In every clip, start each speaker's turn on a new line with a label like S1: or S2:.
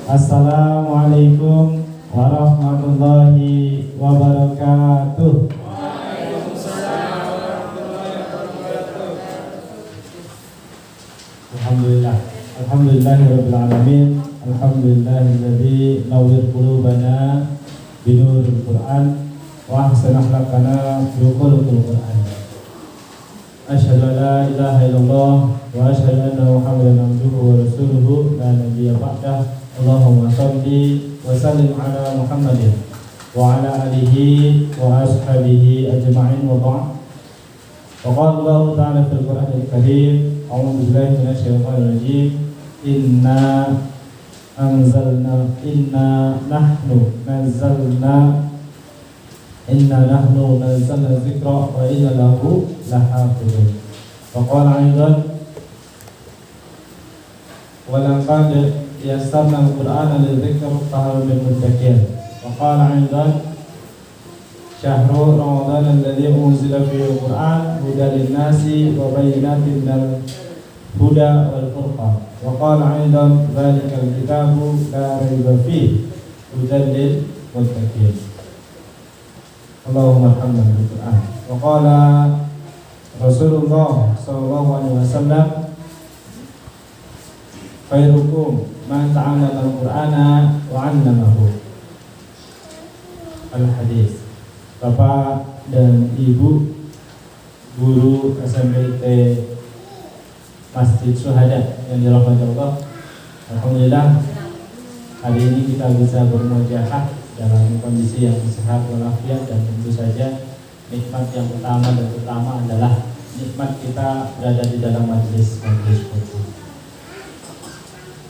S1: Assalamualaikum warahmatullahi wabarakatuh. Alhamdulillah. Alhamdulillahirabbil alamin. Alhamdulillahilladzi nawwir qulubana binuril Qur'an wa ahsana akhlaqana bi khuluqil Qur'an. Asyhadu an la ilaha illallah wa asyhadu anna Muhammadan abduhu wa rasuluhu la nabiyya ba'dah. Allahumma shalli wa sallim ala Muhammadin wa ala alihi wa ashabihi ajma'in wa ba'd. Wa qala Allah ta'ala fil Qur'anil Karim, a'udzu billahi minasy syaithanir rajim. Inna nahnu nazzalna dzikra wa inna lahu lahafizun. Wa qala aidan wa laqad yassarna al-Qur'ana lidzikri fahal min muddakir. Wa qala aidan syahrul ramadan alladzi unzila fihi al-Qur'an hudan lin-nasi wa bayyinatin minal huda wal furqan. Wa qala aidan dzalikal kitabu la raiba fihi hudan lil muttaqin. Allahumma arhamna bil Qur'an. Wa qala Rasulullah sallallahu alaihi wasallam, khairukum man ta'allama al-Qur'ana wa 'allamahu. Al-hadis. Bapak dan Ibu guru SMPT Masjid Syuhada yang dirahmati Allah, alhamdulillah hari ini kita bisa bermujaahah dalam kondisi yang sehat walafiat, dan tentu saja nikmat yang utama dan utama adalah nikmat kita berada di dalam majelis-majelis Quran.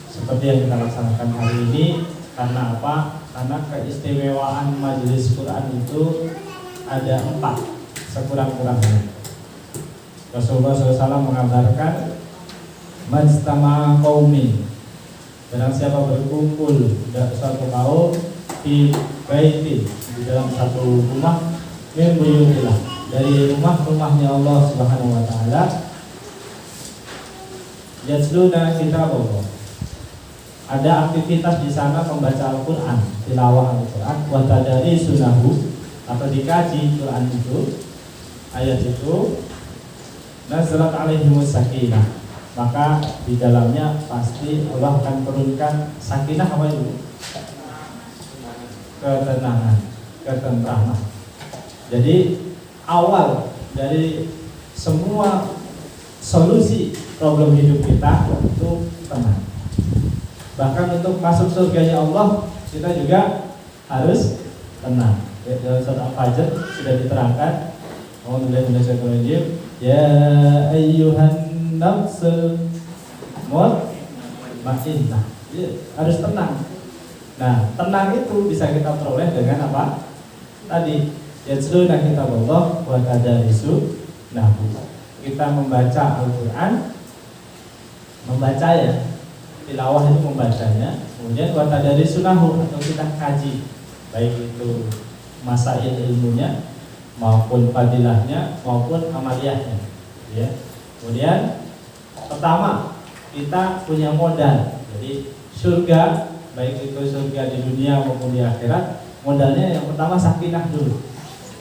S1: Seperti yang kita laksanakan hari ini, karena apa? Karena keistimewaan majelis Quran itu ada 4 sekurang-kurangnya. Rasulullah SAW mengabarkan, majtama'a qaumin, barang siapa berkumpul dari suatu kaum di baiti, di dalam satu rumah, min buyutillah, dari rumah-rumahnya Allah Subhanahu wa taala, yatluna kitaballah, ada aktivitas di sana membaca Al-Qur'an, tilawah Al-Qur'an, wa tadarisunahu, atau dikaji Quran itu, ayat itu, nazalat alaihimus sakinah, maka di dalamnya pasti Allah akan turunkan sakinah, apa itu? Ketenangan, ketentraman. Jadi awal dari semua solusi problem hidup kita itu tenang. Bahkan untuk masuk surganya Allah kita juga harus tenang. Dalam surat Al-Fajr sudah diterangkan, ya ayyuhan nafsul mutmainnah, harus tenang. Nah, tenang itu bisa kita peroleh dengan apa? Tadi, yatluna kitaballah wa tadarisunahu. Kita membaca Al-Qur'an, membaca ya, tilawah itu membacanya, kemudian wa tadarisunahu, atau kita kaji, baik itu masail ilmunya maupun fadilahnya maupun amaliyahnya, ya. Kemudian pertama, kita punya modal. Jadi surga, baik itu surga di dunia maupun di akhirat, modalnya yang pertama sakinah dulu.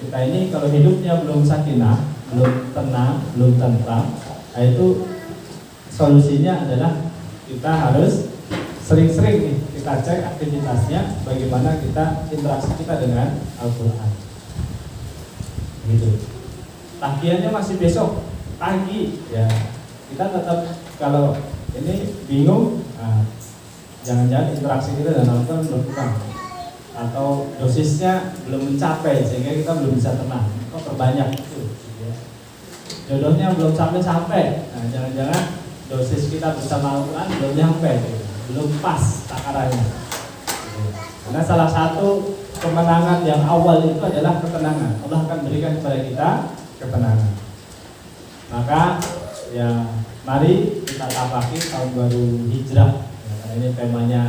S1: Kita ini kalau hidupnya belum sakinah, belum tenang, belum tentram, nah itu solusinya adalah kita harus sering-sering nih kita cek aktivitasnya, bagaimana kita interaksi kita dengan Al-Qur'an. Gitu. Tagihannya masih besok pagi, ya. Kita tetap, kalau ini bingung, nah, jangan-jangan interaksi kita dengan Al-Qur'an berkurang, atau dosisnya belum mencapai sehingga kita belum bisa tenang. Kok perbanyak itu, ya. Jodohnya belum sampai-sampai. Nah, jangan-jangan dosis kita bersama Al-Qur'an belum nyampe, belum pas takarannya. Karena salah satu kemenangan yang awal itu adalah ketenangan. Allah akan berikan kepada kita ketenangan. Maka ya mari kita tapaki tahun baru Hijrah, ya, karena ini temanya,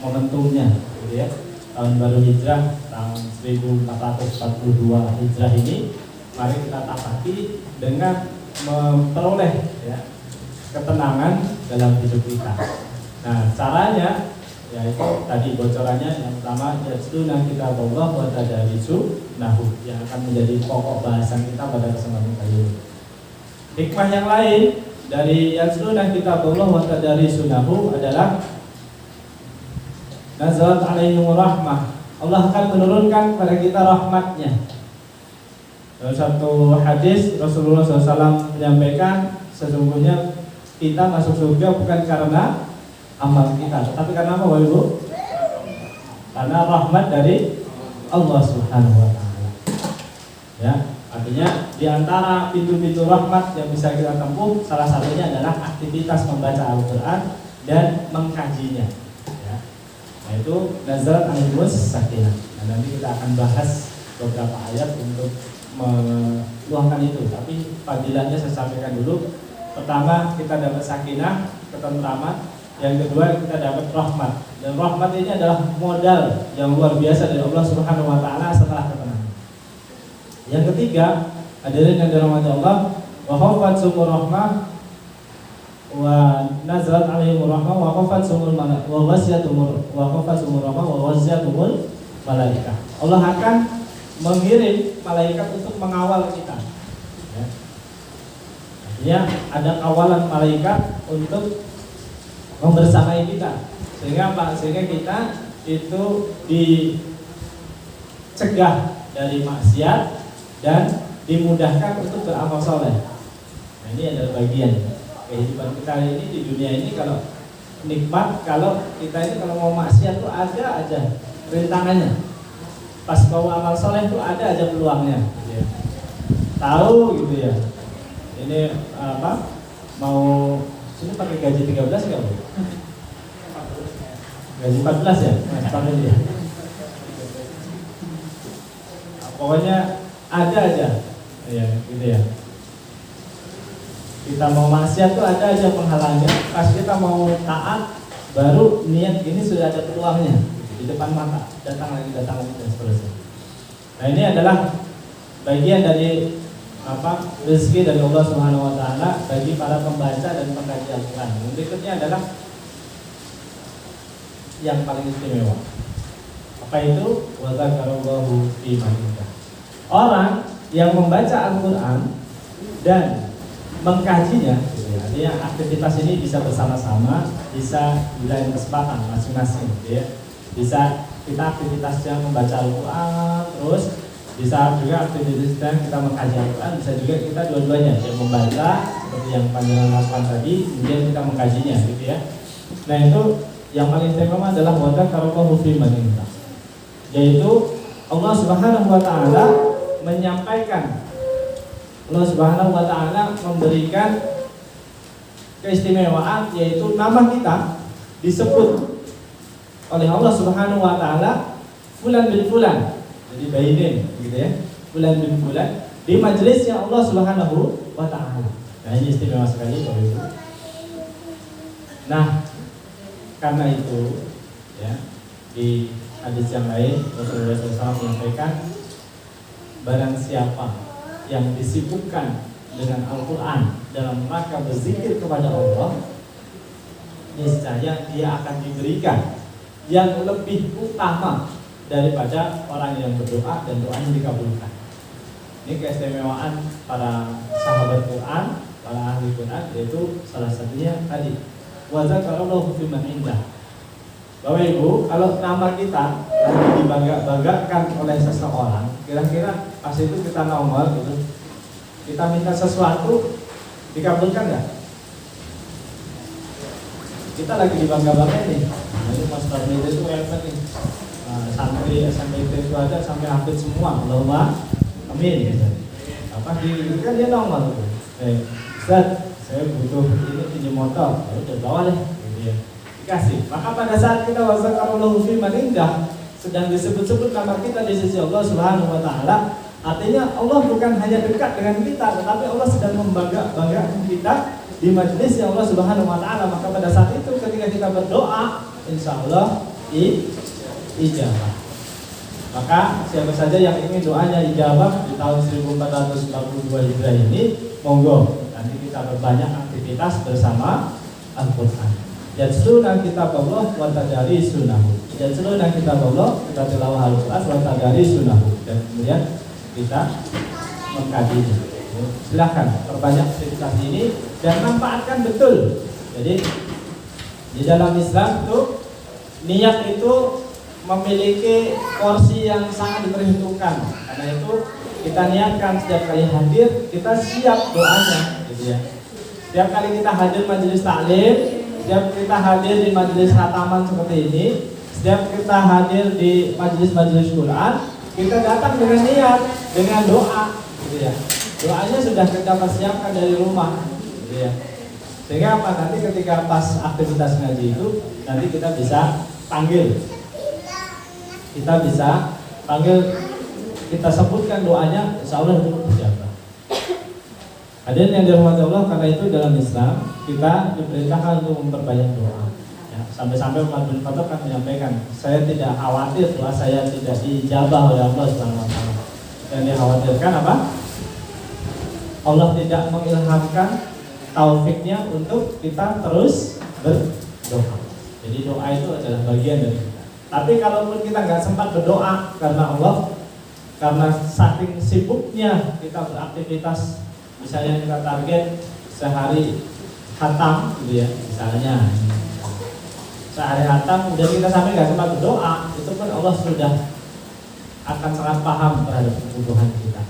S1: momentumnya, gitu ya. Tahun baru Hijrah tahun 1442 Hijrah ini, mari kita tapaki dengan memperoleh, ya, ketenangan dalam hidup kita. Nah, caranya yaitu tadi bocorannya yang pertama yatluna kitaballah wa tadarisunahu yang akan menjadi pokok bahasan kita pada kesempatan kali ini. Hikmah yang lain dari yatluna kitaballah wa tadarisunahu adalah nazalat alaihimur rahmah. Allah akan menurunkan pada kita rahmatnya. Dalam satu hadis Rasulullah SAW menyampaikan sesungguhnya kita masuk surga bukan karena amal kita, tetapi karena apa, Bapak Ibu? Karena rahmat dari Allah Subhanahu wa taala. Ya, artinya di antara pintu-pintu rahmat yang bisa kita tempuh salah satunya adalah aktivitas membaca Al-Qur'an dan mengkajinya. Ya. Nah, itu nazarat alimus sakinah. Nah, nanti kita akan bahas beberapa ayat untuk meluangkan itu, tapi fadilahnya saya sampaikan dulu. Pertama, kita dapat sakinah, ketentraman. Yang kedua, kita dapat rahmat. Dan rahmat ini adalah modal yang luar biasa dari Allah Subhanahu wa taala setelah ketenangan. Yang ketiga, hadirin yang dirahmati Allah, wa khafat sumur rahmah wa nazalat alaihimur rahmah wa khafat sumur malaikah wa wasiyatumul malaikah. Allah akan mengirim malaikat untuk mengawal kita. Ya. Artinya ada kawalan malaikat untuk membersamai kita, sehingga kita itu dicegah dari maksiat dan dimudahkan untuk beramal soleh. Nah, ini adalah bagian kehidupan kita ini di dunia ini. Kalau nikmat, kalau kita ini kalau mau maksiat tuh ada aja rintangannya. Pas mau amal soleh tuh ada aja peluangnya. Gitu ya. Tahu gitu ya. Ini apa? Mau sini pakai gaji 13 enggak, Bu? Gaji 14 ya? Mas panggil dia. Nah, pokoknya ada aja. Ya, gitu ya. Kita mau maksiat tuh ada aja penghalangnya. Pas kita mau taat, baru niat ini sudah ada peluangnya di depan mata. Datang lagi dan seterusnya. Nah, ini adalah bagian dari rezeki dari Allah Subhanahu wa taala bagi para pembaca dan pengkaji Al-Qur'an. Berikutnya adalah yang paling istimewa. Apa itu? Wa dzakarallahu fi man indah. Orang yang membaca Al-Qur'an dan mengkajinya, gitu ya. Artinya aktivitas ini bisa bersama-sama, bisa di lain kesempatan masing-masing, gitu ya. Bisa kita aktivitasnya membaca Al-Qur'an, terus bisa juga aktivitasnya kita mengkaji Al-Quran, bisa juga kita dua-duanya, yang membaca seperti yang panjangan lakukan tadi, kemudian kita mengkajinya, gitu ya. Nah, itu yang paling istimewa adalah wadah karolahu fi man indah, yaitu Allah Subhanahu wa taala menyampaikan, Allah Subhanahu wa taala memberikan keistimewaan, yaitu nama kita disebut oleh Allah Subhanahu wa taala fulan bin fulan. Jadi bainin gitu ya. Fulan bin fulan di majelisnya Allah Subhanahu wa taala. Nah, ini istimewa sekali Bapak Ibu. Nah, karena itu ya, di hadis yang lain Rasulullah SAW menyampaikan, barang siapa yang disibukkan dengan Al-Quran dalam rangka berzikir kepada Allah, niscaya dia akan diberikan yang lebih utama daripada orang yang berdoa dan doanya dikabulkan. Ini keistimewaan para sahabat Quran, para ahli Quran, yaitu salah satunya tadi wa dzakarallahu fi man indah. Bapak Ibu, kalau nama kita lagi dibangga-banggakan oleh seseorang, kira-kira pas itu kita nongol gitu, kita minta sesuatu, dikabulkan nggak? Kita lagi dibangga-banggakan nih. Nah, ini Mas Tarmid itu hebat nih. Santri SMP itu ada sampai hampir semua, Allahumma amin gitu. Apa kan dia nongol tuh. Ustaz, saya butuh ini pinjam motor. Ya udah bawa deh gitu ya. Dikasih. Maka pada saat kita wazakarullahu fi man indah, sedang disebut-sebut nama kita di sisi Allah Subhanahu wa taala, artinya Allah bukan hanya dekat dengan kita, tetapi Allah sedang membanggakan kita di majelis yang Allah Subhanahu wa taala. Maka pada saat itu ketika kita berdoa, insyaallah ijabah. Maka siapa saja yang ingin doanya ijabah di tahun 1442 Hijriah ini, monggo nanti kita berbanyak aktivitas bersama Al-Quran. Yatsluna kitab Allah wa tadarisunahu. Yatsluna kitab Allah, kita tilawah Al-Qur'an wa tadarisunahu. Dan kemudian kita mengkajinya. Silakan perbanyak aktivitas ini dan manfaatkan betul. Jadi di dalam Islam itu niat itu memiliki porsi yang sangat diperhitungkan. Karena itu kita niatkan setiap kali hadir kita siap doanya, gitu ya. Setiap kali kita hadir majelis taklim, setiap kita hadir di majelis khataman seperti ini, setiap kita hadir di majelis-majelis Quran, kita datang dengan niat, dengan doa, gitu ya. Doanya sudah kita persiapkan dari rumah, gitu ya. Sehingga apa, nanti ketika pas aktivitas ngaji itu nanti kita bisa panggil, kita sebutkan doanya, insya Allah itu berjabah. Hadirin yang dirahmati Allah, karena itu dalam Islam kita diperintahkan untuk memperbanyak doa. Ya, sampai-sampai Umar bin Khattab kan menyampaikan, saya tidak khawatir doa saya tidak dijabah oleh Allah Subhanahu Wa Taala. Dan dikhawatirkan apa? Allah tidak mengilhamkan taufiknya untuk kita terus berdoa. Jadi doa itu adalah bagian dari kita. Tapi kalaupun kita nggak sempat berdoa karena Allah, karena saking sibuknya kita beraktivitas, misalnya kita target sehari khatam, gitu ya, misalnya sehari khatam, kemudian kita sampai nggak sempat berdoa, itu pun Allah sudah akan sangat paham terhadap kebutuhan kita.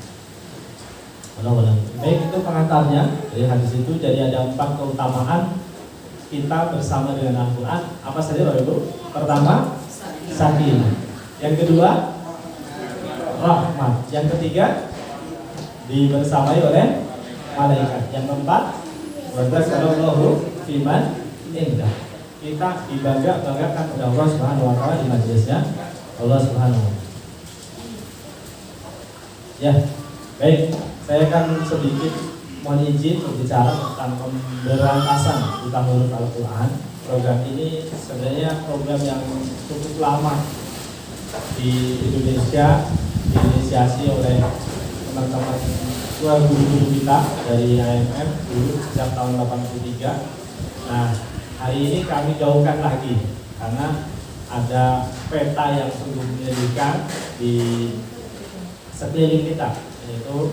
S1: Baik, itu pengantarnya dari hadis itu. Jadi ada 4 keutamaan kita bersama dengan Al-Quran. Apa saja Bapak Ibu? Pertama, sakinah. Yang kedua, rahmat. Yang ketiga, dibersamai oleh malaikat. Yang keempat, wadzakarallahu fiman indah. Kita dibangga-banggakan oleh Allah Subhanahu Wa Taala di majelisnya Allah Subhanahu Wa Taala. Ya, baik. Saya akan sedikit mohon izin berbicara tentang pemberantasan hutang huruf Al-Quran. Program ini sebenarnya program yang cukup lama di Indonesia, diinisiasi oleh teman-teman guru-guru kita dari IMF dulu sejak tahun 83. Nah, hari ini kami gaungkan lagi karena ada peta yang sungguh menyedihkan di sekeliling kita, yaitu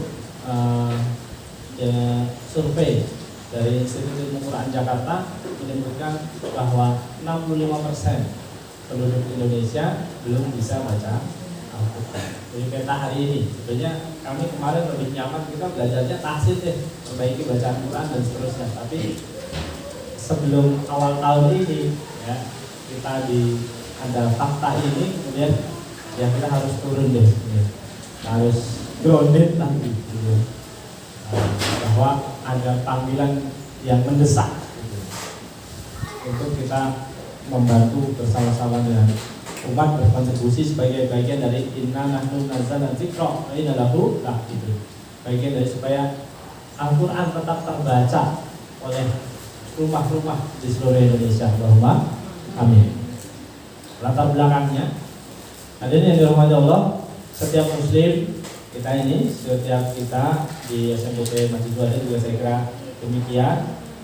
S1: survei dari Institut Ilmu Quran Jakarta menyebutkan bahwa 65% penduduk Indonesia belum bisa baca Al-Quran. Jadi peta hari ini, sebenarnya kami kemarin lebih nyaman kita belajarnya tahsin deh, perbaiki bacaan Quran dan seterusnya. Tapi sebelum awal tahun ini ya, kita ada fakta ini, kemudian ya kita harus turun deh, ya. Harus grounded lagi, gitu. Bahwa ada panggilan yang mendesak, gitu, untuk kita membantu bersama-sama dengan umat berkontribusi sebagai bagian dari inna nahnu nazzalna dzikra wa inna lahu lahafidun. Bagian dari supaya Al-Quran tetap terbaca oleh rumah-rumah di seluruh Indonesia. Allahumma amin. Latar belakangnya, hadirin yang dirahmati Allah, setiap muslim kita ini, setiap kita di SMP Masjid Wahid juga saya kira demikian.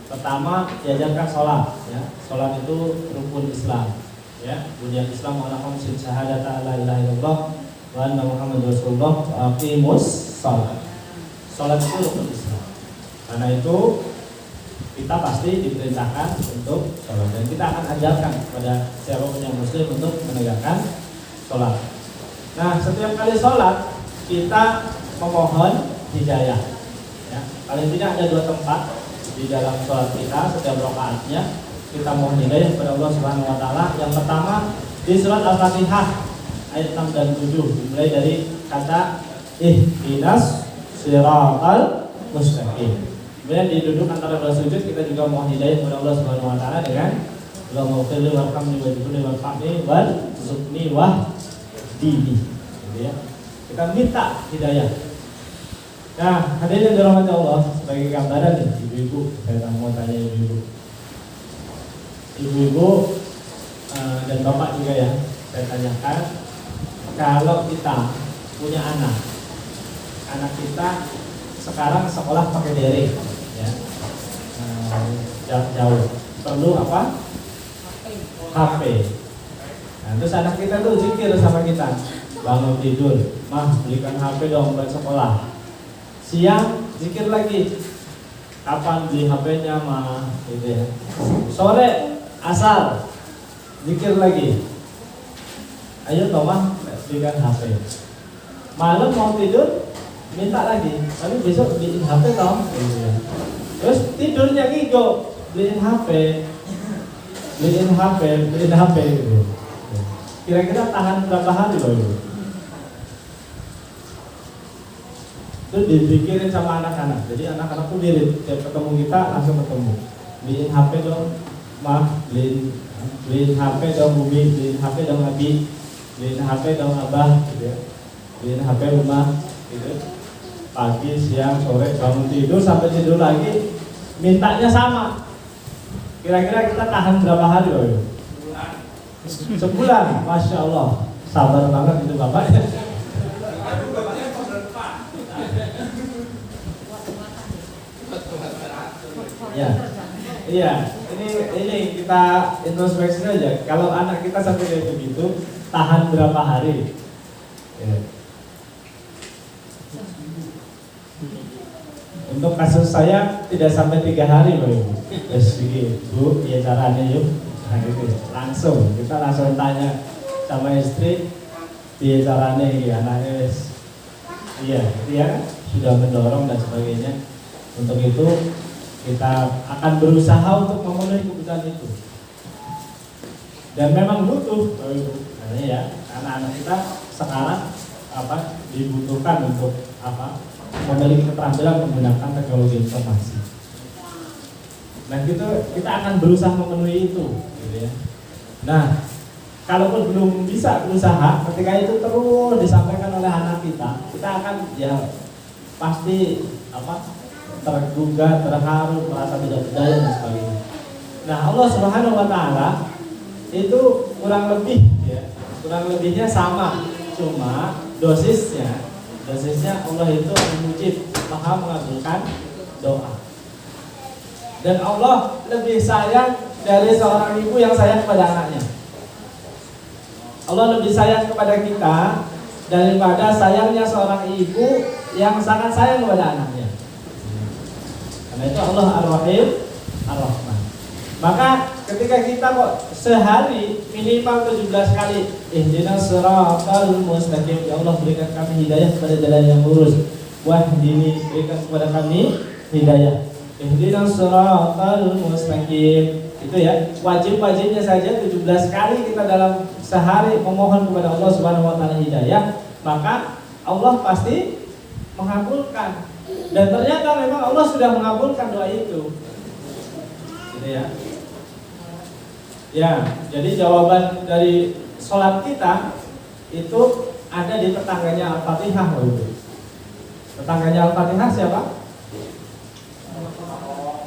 S1: Pertama diajarkan sholat, ya. Sholat itu rukun Islam, ya. Bunyan Islam wa naqamsin syahadata la ilaha illallah wa anna Muhammadar Rasulullah wa aqimus sholat. Sholat itu rukun Islam. Karena itu kita pasti diperintahkan untuk sholat, dan kita akan ajarkan kepada siapapun yang muslim untuk menegakkan sholat. Nah, setiap kali sholat kita memohon hidayah, ya. Paling tidak ada 2 tempat di dalam sholat kita, setiap rakaatnya kita mohon hidayah kepada Allah Subhanahu Wa Taala. Yang pertama di surat Al-Fatihah ayat 6 dan 7, dimulai dari kata ihdinas siratal mustaqim. Kemudian di duduk antara 2 sujud kita juga mohon hidayah kepada Allah Subhanahu Wa Taala dengan Allahumma firli warhamni wajibni warhamni warzuqni wahdini, gitu ya. Kita minta hidayah. Nah, hadirin yang dirahmati Allah, sebagai gambaran nih, ibu-ibu, saya mau tanya ibu-ibu dan bapak juga ya, saya tanyakan, kalau kita punya anak kita sekarang sekolah pakai daring, ya, jauh, perlu apa? HP. Nah, terus anak kita tuh zikir sama kita, bangun tidur, mah belikan HP dong buat sekolah. Siang zikir lagi, kapan beli HP-nya mah, gitu ya. Sore asar zikir lagi, ayo toh mah belikan HP. Malam mau tidur minta lagi, tapi besok beliin HP toh, gitu ya. Terus tidurnya ngigo, beliin HP, beliin HP, beliin HP gitu. Kira-kira tahan berapa hari loh itu? Itu dipikirin sama anak-anak. Jadi anak-anak tuh mirip, tiap ketemu kita langsung ketemu. Beliin HP dong, mah, beliin HP dong Bumi, beliin HP dong Abi, beliin HP dong Abah, gitu ya. Beliin HP rumah, gitu. Pagi, siang, sore, bangun tidur sampai tidur lagi, mintanya sama. Kira-kira kita tahan berapa hari loh itu? Sebulan, Masya Allah, sabar banget itu bapaknya. Ya, iya, ini kita introspeksi aja. Kalau anak kita sampai kayak begitu, tahan berapa hari? Ya. Untuk kasus saya tidak sampai 3 hari, Bapak Ibu. Terus Bu, ya caranya yuk. Nah, gitu. Langsung kita langsung tanya sama istri, ya caranya ya anaknya, iya, dia sudah mendorong dan sebagainya. Untuk itu kita akan berusaha untuk memenuhi kebutuhan itu. Dan memang butuh, Bapak Ibu. Karena ya anak-anak kita sekarang dibutuhkan untuk memiliki keterampilan menggunakan teknologi informasi. Nah, kita akan berusaha memenuhi itu, gitu ya. Nah, kalaupun belum bisa berusaha, ketika itu terus disampaikan oleh anak kita akan ya pasti tergugah, terharu, merasa tidak berdaya dan sebagainya. Nah, Allah Subhanahu Wa Taala itu kurang lebihnya sama, cuma dosisnya Allah itu mujib, Maha mengabulkan doa. Dan Allah lebih sayang dari seorang ibu yang sayang kepada anaknya. Allah lebih sayang kepada kita daripada sayangnya seorang ibu yang sangat sayang kepada anaknya. Karena itu Allah Ar-Rahim, Ar-Rahman. Maka ketika kita kok sehari minimal 17 kali ihdinas siratal mustaqim, ya Allah berikan kami hidayah kepada jalan yang lurus. Wahdini, berikan kepada kami hidayah. Ihdinas siratal mustaqim. Itu ya, wajib-wajibnya saja 17 kali kita dalam sehari memohon kepada Allah Subhanahu Wa Taala hidayah, maka Allah pasti mengabulkan. Dan ternyata memang Allah sudah mengabulkan doa itu. Gitu ya. Ya, jadi jawaban dari sholat kita itu ada di tetangganya Al-Fatihah. Tetangganya Al-Fatihah siapa?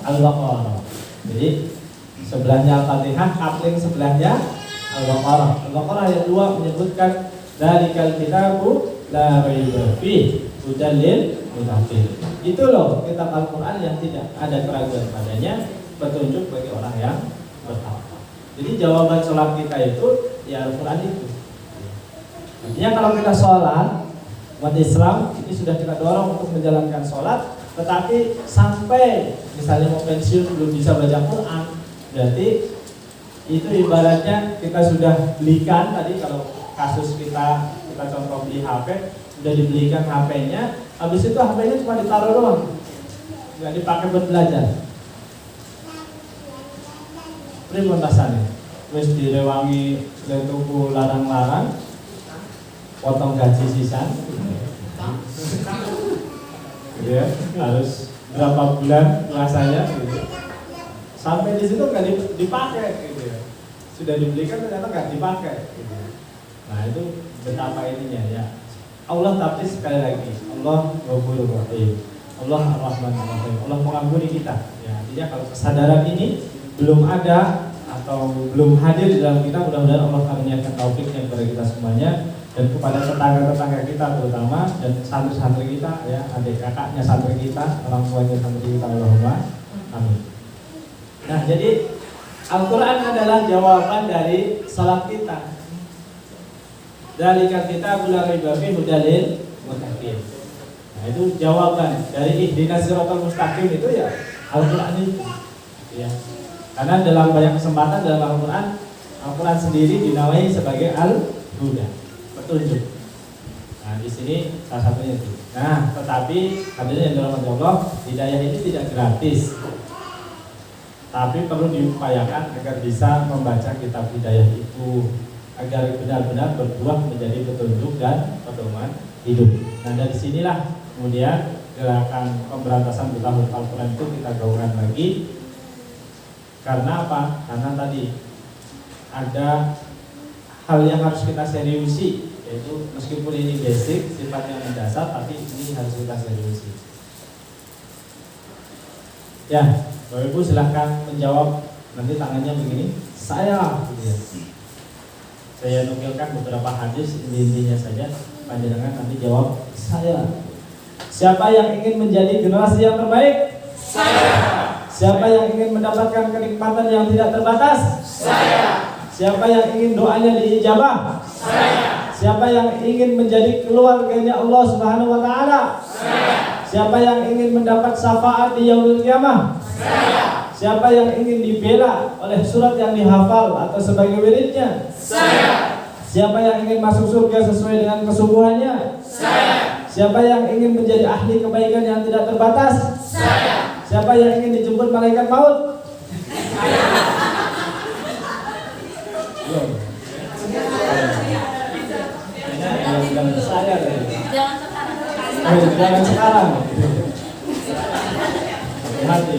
S1: Al-Baqarah. Jadi sebelahnya Al-Fatihah, kapling sebelahnya Al-Baqarah. Al-Baqarah ayat 2 menyebutkan dzalikal kitabu la raiba fihi hudan lil muttaqin. Itu loh kitab Al-Qur'an yang tidak ada keraguan padanya, petunjuk bagi orang yang bertakwa. Jadi jawaban sholat kita itu ya Al-Quran itu. Artinya kalau kita sholat, umat Islam ini sudah kita dorong untuk menjalankan sholat, tetapi sampai misalnya mau pensiun belum bisa baca Quran, berarti itu ibaratnya kita sudah belikan tadi, kalau kasus kita contoh beli HP, sudah dibelikan HP-nya, habis itu HP-nya cuma ditaruh doang, nggak dipakai buat belajar. Pripun rasane? Wis direwangi le tuku larang-larang, potong gaji sisan. Gitu ya, harus berapa bulan puasanya gitu. Sampai di situ nggak dipakai gitu ya. Sudah dibelikan ternyata nggak dipakai gitu. Nah, itu betapa ininya ya. Allah, tapi sekali lagi, Allah Ghafurur Rahim. Allah Ar-Rahman Ar-Rahim. Allah mengampuni kita. Ya, artinya kalau kesadaran ini belum ada atau belum hadir di dalam kita, mudah-mudahan Allah karuniakan taufiknya kepada kita semuanya dan kepada tetangga-tetangga kita terutama, dan santri-santri kita ya, adik kakaknya santri kita, orang tuanya santri kita, Allahumma amin. Nah, jadi Al-Quran adalah jawaban dari salat kita. Dzalika kitabul la raiba fihi hudal lil muttaqin. Nah, itu jawaban dari ihdinas siratal mustaqim itu ya Al-Quran itu. Ya. Karena dalam banyak kesempatan dalam Al-Quran sendiri dinamai sebagai al-huda, petunjuk. Nah, di sini salah satunya itu. Nah, tetapi hadirin yang dirahmati Allah, hidayah ini tidak gratis. Tapi perlu diupayakan agar bisa membaca kitab hidayah itu agar benar-benar berbuah menjadi petunjuk dan pedoman hidup. Nah, dari sinilah kemudian gerakan pemberantasan buta huruf Al-Quran itu kita gaungkan lagi. Karena apa? Karena tadi ada hal yang harus kita seriusi, yaitu meskipun ini basic, sifatnya mendasar, tapi ini harus kita seriusi. Ya, Bapak Ibu silahkan menjawab. Nanti tangannya begini, saya gitu ya. Saya nukilkan beberapa hadis, intinya saja. Panjenengan nanti jawab saya. Siapa yang ingin menjadi generasi yang terbaik? Saya. Siapa yang ingin mendapatkan kenikmatan yang tidak terbatas? Saya. Siapa yang ingin doanya diijabah? Saya. Siapa yang ingin menjadi keluarganya Allah Subhanahu wa taala? Saya. Siapa yang ingin mendapat syafaat di yaumil qiyamah? Saya. Siapa yang ingin dibela oleh surat yang dihafal atau sebagai wiridnya? Saya. Siapa yang ingin masuk surga sesuai dengan kesungguhannya? Saya. Siapa yang ingin menjadi ahli kebaikan yang tidak terbatas? Saya. Siapa yang ingin dijemput malaikat maut? Saya jangan sekarang. Hati.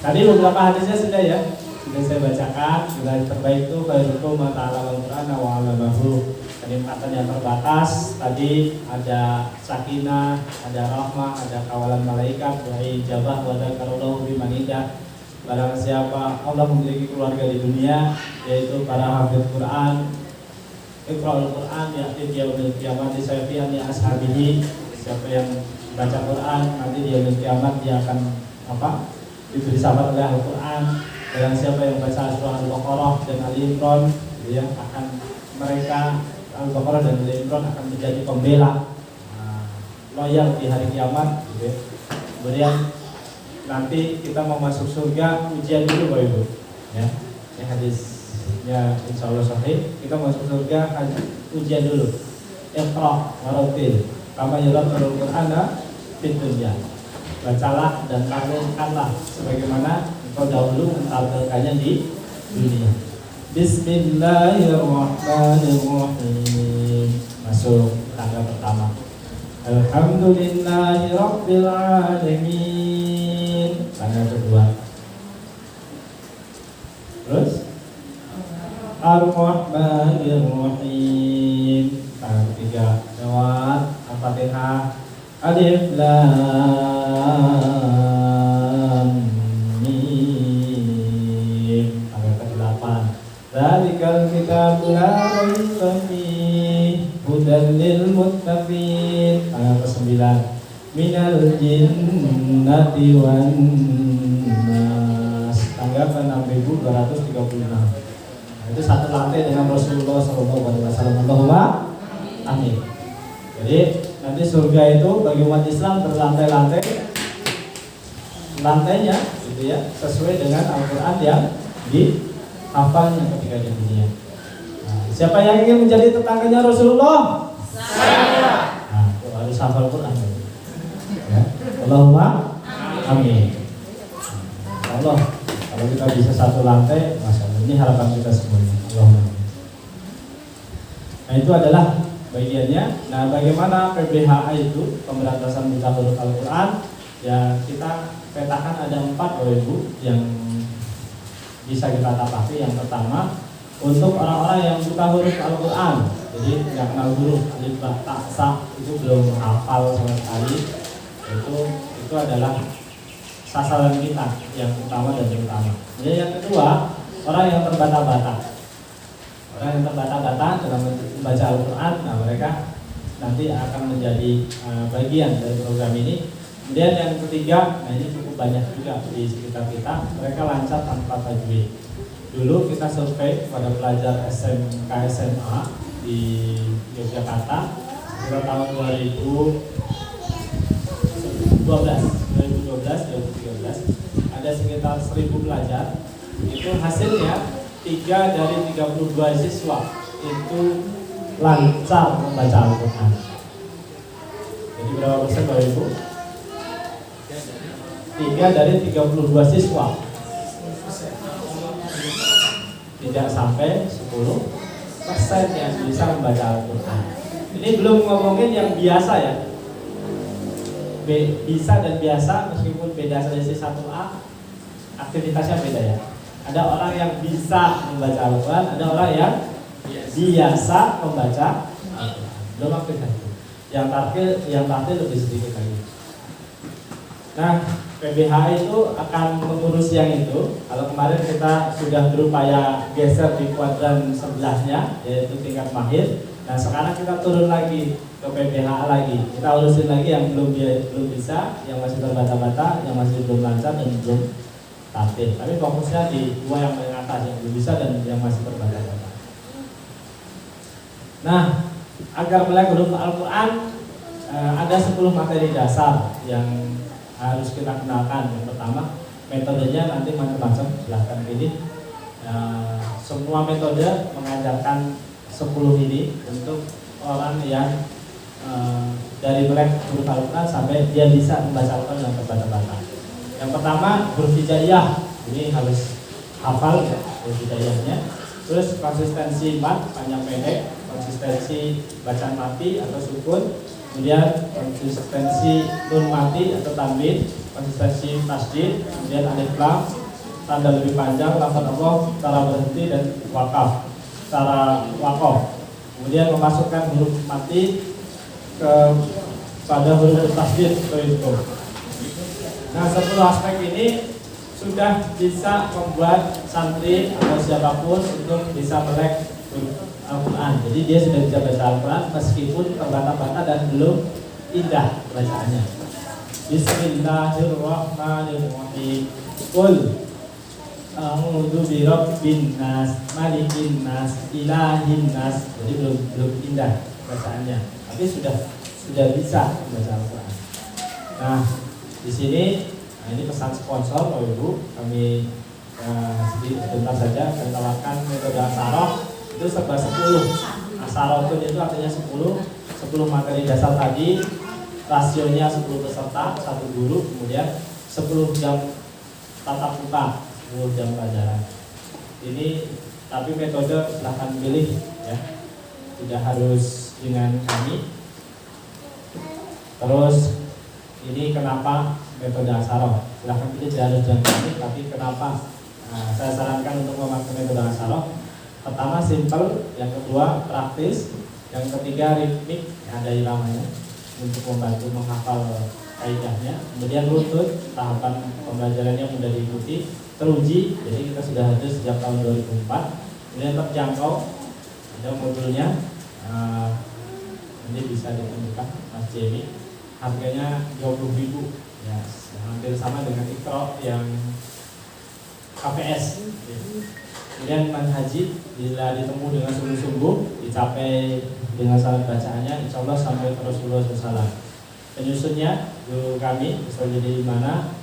S1: Tadi beberapa hadisnya sudah ya, sudah saya bacakan. Generasi terbaik itu khairukum man ta'allama al-Qur'an wa 'allamahu. Kenikmatan yang terbatas tadi ada sakinah, ada rahmah, ada kawalan malaikat, wa ijabah wa dzakarallahu biman indah. Barang siapa Allah memiliki keluarga di dunia, yaitu para hafidz Quran, Iqra'ul Quran ya'ti yaumil qiyamati sayfi'an li ashabihi. Siapa yang baca Quran nanti di yaumil kiamat dia akan diberi syafaat oleh Al-Quran. Dan siapa yang baca surah Al-Baqarah dan Ali Imran, dia akan mereka Al-Baqarah dan Ali Imran akan menjadi pembela loyal di hari kiamat gitu ya. Kemudian nanti kita mau masuk surga ujian dulu Bapak Ibu ya. Ini hadisnya insya Allah sahih. Kita masuk surga ujian dulu. Iqra' warattil kama yuratilul Qur'ana fid dunya. Bacalah dan tampilkanlah sebagaimana engkau dahulu mentampilkannya di dunia. Bismillahirrahmanirrahim. Masuk tangga pertama. Alhamdulillahi rabbil alamin. Tangga kedua. Terus Ar-Rahmanir-Rahim. Tangga ketiga. Jawab Al-Fatihah. Alif Lam Mim. Tangga ke-8. Dzalikal kitabul la raiba fihi hudal lil muttaqin. Tangga ke-9. Minal jinnati wan nas. Tangga ke-6236. Nah, itu satu lantai dengan Rasulullah SAW. Allahumma amin. Jadi nanti surga itu bagi umat Islam berlantai-lantai, lantainya gitu ya, sesuai dengan Al-Quran yang dihafalnya ketika di dunia. Nah, siapa yang ingin menjadi tetangganya Rasulullah? Saya. Nah, itu harus hafal Quran. Ya. Allahumma amin. Allah, kalau kita bisa satu lantai, masya Allah, ini harapan kita semuanya. Allahumma amin. Nah, itu adalah bagiannya. Nah, bagaimana PBHA itu pemberantasan buta huruf Al-Quran? Ya, kita petakan ada 4 Bapak Ibu yang bisa kita tapaki. Yang pertama, untuk orang-orang yang buta huruf Al-Quran, jadi nggak kenal huruf alif, ba, ta, sa, itu belum hafal sama sekali. Itu adalah sasaran kita yang utama dan terutama. Jadi yang kedua, orang yang terbata-bata. Orang yang terbata-bata dalam membaca Al-Quran, nah mereka nanti akan menjadi bagian dari program ini. Kemudian yang ketiga, nah ini cukup banyak juga di sekitar kita, mereka lancar tanpa tajwid. Dulu kita survei pada pelajar SMK SMA di Yogyakarta sekitar tahun 2013 ada sekitar 1.000 pelajar. Itu hasilnya 3 dari 32 siswa itu lancar membaca Al-Quran. Jadi berapa persen Bapak Ibu? 3 dari 32 siswa, tidak sampai 10% yang bisa membaca Al-Quran. Ini belum ngomongin yang biasa ya, bisa dan biasa meskipun beda selisih 1A, aktivitasnya beda ya. Ada orang yang bisa membaca Al-Quran, ada orang yang biasa membaca Al-Quran. Belum aktivitas itu. Yang terakhir lebih sedikit lagi. Nah, PBH itu akan mengurus yang itu. Kalau kemarin kita sudah berupaya geser di kuadran sebelahnya, yaitu tingkat mahir. Nah, sekarang kita turun lagi ke PBH lagi. Kita urusin lagi yang belum bisa, yang masih terbata-bata, yang masih belum lancar dan belum tatib. Tapi fokusnya di 2 yang paling atas, yang belum bisa dan yang masih terbata-bata. Nah, agar melek huruf Al-Quran ada 10 materi dasar yang harus kita kenalkan. Yang pertama, metodenya nanti macam-macam, silahkan pilih. Semua metode mengajarkan 10 ini untuk orang yang dari melek huruf Al-Quran sampai dia bisa membaca Al-Quran yang terbata-bata. Yang pertama, huruf hijaiyah. Ini harus hafal ya, huruf hijaiyahnya. Terus konsistensi mat, panjang pendek, konsistensi bacaan mati atau sukun, kemudian konsistensi nun mati atau tanwin, konsistensi tasdid, kemudian alif lam, tanda lebih panjang, lafaz Allah, cara berhenti dan wakaf, cara wakaf. Kemudian memasukkan huruf mati pada huruf tasdid seperti itu. Nah, 10 aspek ini sudah bisa membuat santri atau siapapun untuk bisa melek Al-Quran. Jadi dia sudah bisa baca Al-Quran meskipun terbata-bata dan belum indah bacaannya. Bismillahirrahmanirrahim. Qul a'udzu birabbin nas, malikin nas, ilahin nas. Jadi belum indah bacaannya, tapi sudah bisa membaca Al-Quran. Nah, di sini ini pesan sponsor Bapak Ibu, kami sebentar saja akan tawarkan metode Asaroh. Itu serba 10. Asaroh itu artinya 10 materi dasar tadi, rasionya 10 peserta, 1 guru, kemudian 10 jam tatap muka, 10 jam pelajaran. Ini tapi metode silahkan pilih ya, tidak harus dengan kami. Terus ini kenapa metode Asaroh? Silahkan pilih, tidak harus dengan kami, tapi kenapa saya sarankan untuk memakai metode Asaroh? Pertama simple, yang kedua praktis, yang ketiga ritmik, ada iramanya untuk membantu menghafal kaidahnya. Kemudian runtut, tahapan pembelajarannya mudah diikuti, teruji, jadi kita sudah ada sejak tahun 2004. Kemudian terjangkau, ada modulnya, ini bisa ditemukan Mas Jemi, harganya 20.000 ya, hampir sama dengan Iqra yang KPS. Kemudian manhaji, bila ditemu dengan sungguh-sungguh, dicapai dengan salat bacaannya, insya Allah sampai ke Rasulullah SAW. Penyusunnya guru kami, bisa jadi mana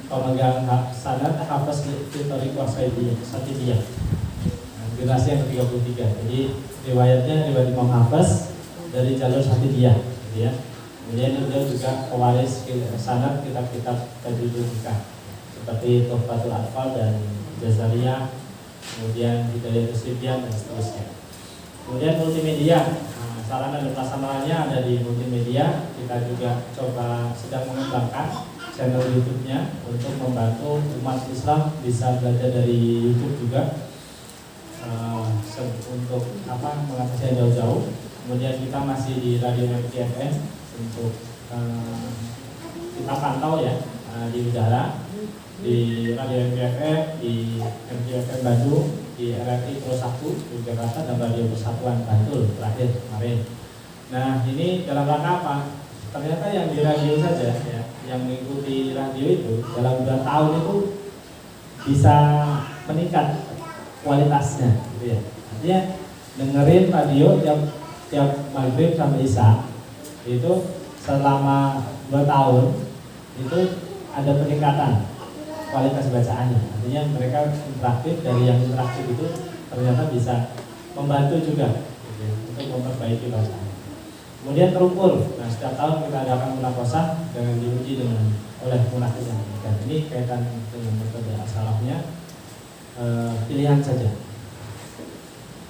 S1: pemegang sanad hafaz fitori Satidiyah, generasi yang ke-33. Jadi riwayatnya riwayat Imam Hafaz dari jalur Satidiyah, gitu ya. Kemudian beliau juga pewaris sanad kitab-kitab tajwid seperti Tuhfatul Atfal dan Jazariyah, kemudian Hidayah Sibyan dan seterusnya. Kemudian multimedia, sarana dan prasarannya ada di multimedia. Kita juga coba sedang mengembangkan channel YouTube-nya untuk membantu umat Islam bisa belajar dari YouTube juga, untuk mengatasi jauh-jauh. Kemudian kita masih di Radio MTFM untuk kita pantau ya, di udara, di Radio MTFM, di MTFM Bandung, di RRI Pro 1 Yogyakarta, dan Radio Persatuan Bantul terakhir kemarin. Nah, ini dalam rangka apa? Ternyata yang di radio saja ya, yang mengikuti radio itu dalam 2 tahun itu bisa meningkat kualitasnya, gitu ya. Artinya dengerin radio tiap maghrib sampai isya itu selama 2 tahun itu ada peningkatan kualitas bacaannya. Artinya mereka interaktif, dari yang interaktif itu ternyata bisa membantu juga gitu ya, untuk memperbaiki bacaan. Kemudian terukur. Nah, setiap tahun kita adakan munakosah dengan diuji oleh munakos yang dan ini kaitan dengan metode as-salafnya, pilihan saja.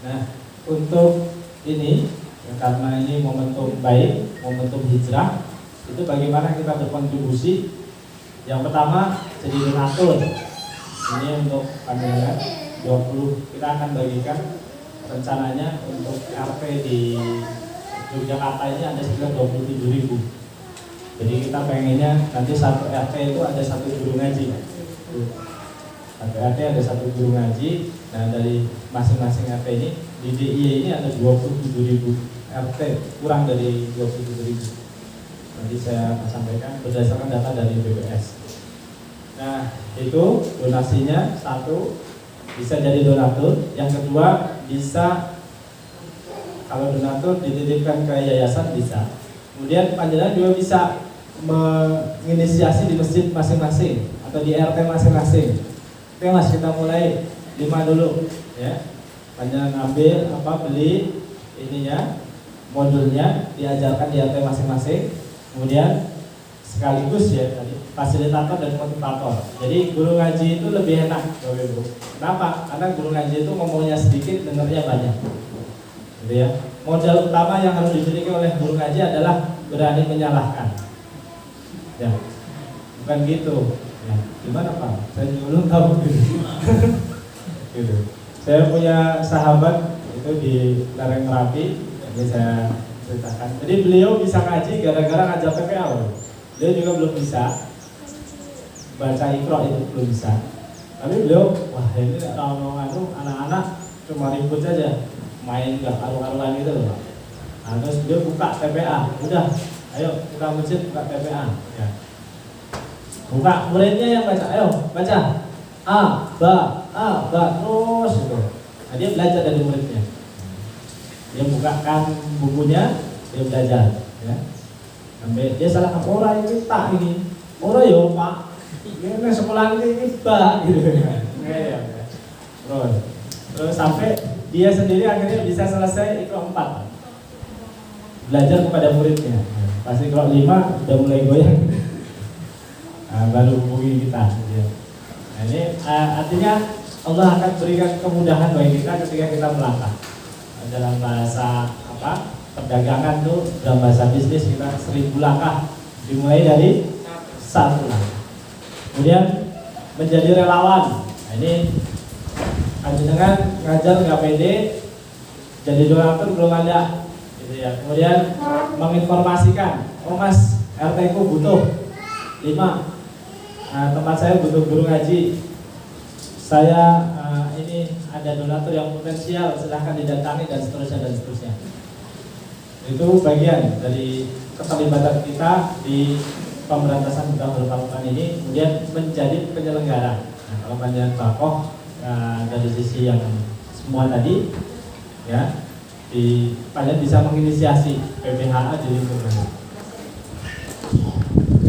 S1: Nah, untuk ini karena ini momentum baik, momentum hijrah, itu bagaimana kita berkontribusi. Yang pertama jadi donatur. Ini untuk pandangan 20 kita akan bagikan rencananya untuk RT di Yogyakarta ini ada sekitar 27.000. Jadi kita pengennya nanti satu RT itu ada satu guru ngaji. Satu RT ada satu guru ngaji. Nah, dari masing-masing RT ini di DIY ini ada 27.000 RT, kurang dari 27.000. Nanti saya sampaikan berdasarkan data dari BPS. Nah, itu donasinya satu bisa jadi donatur. Yang kedua bisa kalau donatur dititipkan ke yayasan bisa. Kemudian panjenengan juga bisa menginisiasi di masjid masing-masing atau di RT masing-masing. Oke Mas, kita mulai 5 dulu ya. Panjenengan ambil beli ininya, modulnya, diajarkan di RT masing-masing. Kemudian sekaligus ya tadi fasilitator dan motivator. Jadi guru ngaji itu lebih enak, Bapak Ibu. Kenapa? Karena guru ngaji itu ngomongnya sedikit, dengarnya banyak. Gitu ya. Modal utama yang harus dimiliki oleh guru ngaji adalah berani menyalahkan. Ya, bukan gitu. Ya, gimana Pak? Saya juga belum tahu gitu. Gitu. Saya punya sahabat itu di Lereng Merapi, ini saya ceritakan. Jadi beliau bisa ngaji gara-gara ngajar PPA. Beliau juga belum bisa baca Iqra, itu belum bisa. Tapi beliau, wah ini orang-orang anak-anak cuma ribut saja, main gak karu-karuan gitu loh. Nah, terus beliau buka TPA, udah, ayo kita masjid buka TPA. Ya. Buka, muridnya yang baca, ayo baca A, ba, terus gitu. Nah, dia belajar dari muridnya. Dia bukakan bukunya, dia belajar. Ya. Sampai dia salah orang ini tak ini, orang yo Pak, ini sekolah ini ba gitu. Terus sampai dia sendiri akhirnya bisa selesai Iqra 4. Belajar kepada muridnya. Pas Iqra 5 udah mulai goyang. Nah, baru hubungi kita. Nah, ini artinya Allah akan berikan kemudahan bagi kita ketika kita melangkah. Dalam bahasa perdagangan tuh, dalam bahasa bisnis kita 1000 langkah dimulai dari 1 langkah. Kemudian menjadi relawan. Nah, ini dengan ngajar nggak pede, jadi donatur belum ada, gitu ya. Kemudian menginformasikan, oh Mas, RT ku butuh 5, tempat saya butuh guru ngaji. Saya ini ada donatur yang potensial, silahkan didatangi dan seterusnya. Itu bagian dari keterlibatan kita di pemberantasan hutang berkelanjutan ini, kemudian menjadi penyelenggara. Nah, kalau panjenengan Bakoh dari sisi yang semua tadi, ya, panjenengan bisa menginisiasi PPHA di lingkungan.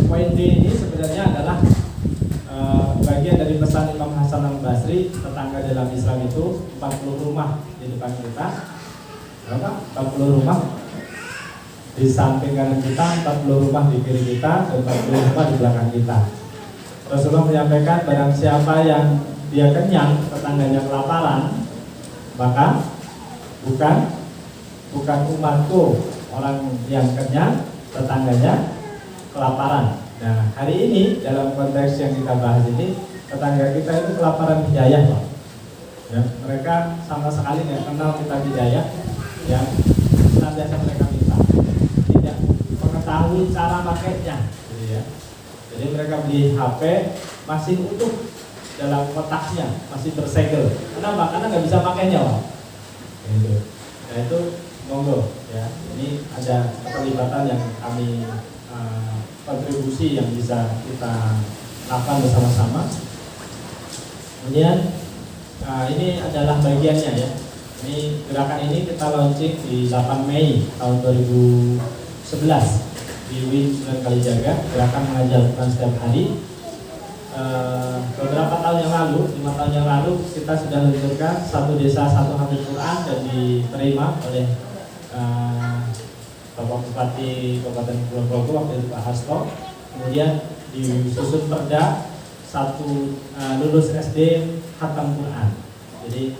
S1: Poin D ini sebenarnya adalah bagian dari pesan Imam Hasan al-Basri, tetangga dalam Islam itu 40 rumah di depan kita, berapa? 40 rumah di samping kanan kita, 40 rumah di kiri kita, dan 40 rumah di belakang kita. Rasulullah menyampaikan barang siapa yang dia kenyang, tetangganya kelaparan, maka bukan umatku orang yang kenyang, tetangganya kelaparan. Nah, hari ini dalam konteks yang kita bahas ini, tetangga kita itu kelaparan hidayah, Pak. Ya, mereka sama sekali nggak kenal kita hidayah, yang senantiasa mereka minta, tidak mengetahui cara pakainya, gitu ya. Jadi mereka beli HP masih utuh dalam kotaknya, masih bersegel. Kenapa? Karena nggak bisa pakainya, Pak. Gitu. Nah itu monggo, ya. Ini ada keterlibatan yang kami kontribusi yang bisa kita lakukan bersama-sama. Kemudian Nah, ini adalah bagiannya ya. Ini gerakan ini kita launching di 8 Mei tahun 2011 di Win Sunan Kalijaga, gerakan mengajar Al-Quran setiap hari. Beberapa tahun yang lalu, 5 tahun yang lalu, kita sudah meluncurkan satu desa satu hafid Quran dan diterima oleh Bapak Bupati Kabupaten Kulon Progo waktu itu Pak Hasto. Kemudian disusun perda satu lulus SD khatam Quran. Jadi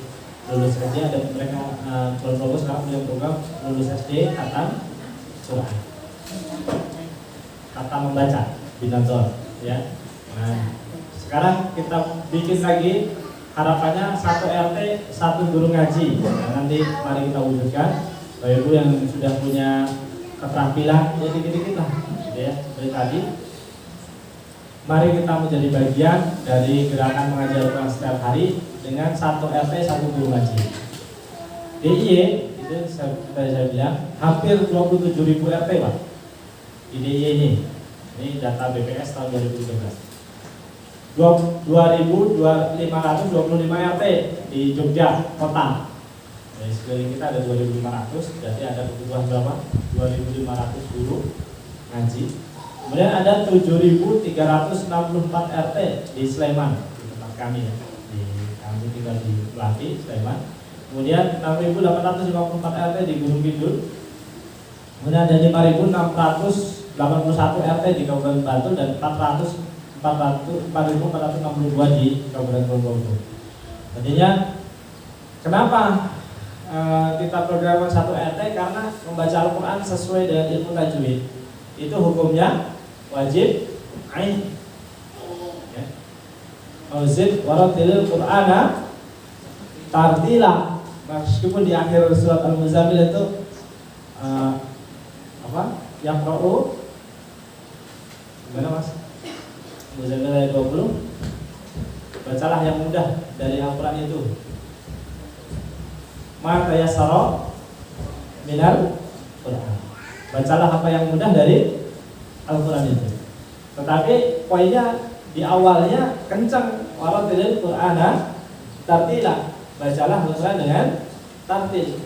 S1: lulus SD ada mereka Kulon Progo sekarang punya program lulus SD khatam Quran, khatam membaca binator ya. Nah, sekarang kita bikin lagi, harapannya satu RT satu guru ngaji. Nah, nanti mari kita wujudkan. Bapak Ibu yang sudah punya keterampilan ya dikit-dikit lah gitu ya dari tadi, mari kita menjadi bagian dari gerakan mengajar Al-Quran setiap hari dengan satu RT satu guru ngaji. DIY itu saya bilang hampir 27.000 RT Pak di DIY ini data BPS tahun 2013. 2.525 RT di Jogja kota. Jadi sekeliling kita ada 2.500, berarti ada kebutuhan berapa? 2.500 guru ngaji. Kemudian ada 7.364 RT di Sleman, di tempat kami ya. Kami tinggal di Melati, Sleman. Kemudian 6.854 RT di Gunung Kidul. Kemudian ada 5.681 RT di Kabupaten Bantul dan 4.462 di Kabupaten Probolinggo. Artinya kenapa kita programkan satu RT? Karena membaca Al-Quran sesuai dengan ilmu tajwid itu hukumnya wajib ain. Auzid waratilil Qur'ana tartila. Meskipun di akhir surat Al-Muzammil itu Yaqra'u gimana Mas? Muzammil ayat 20. Bacalah yang mudah dari Al-Quran itu. Ma tayassara minal Quran. Bacalah apa yang mudah dari Al-Quran itu. Tetapi poinnya di awalnya kencang, waratilil Qur'ana tartila. Bacalah Al-Quran dengan tartil.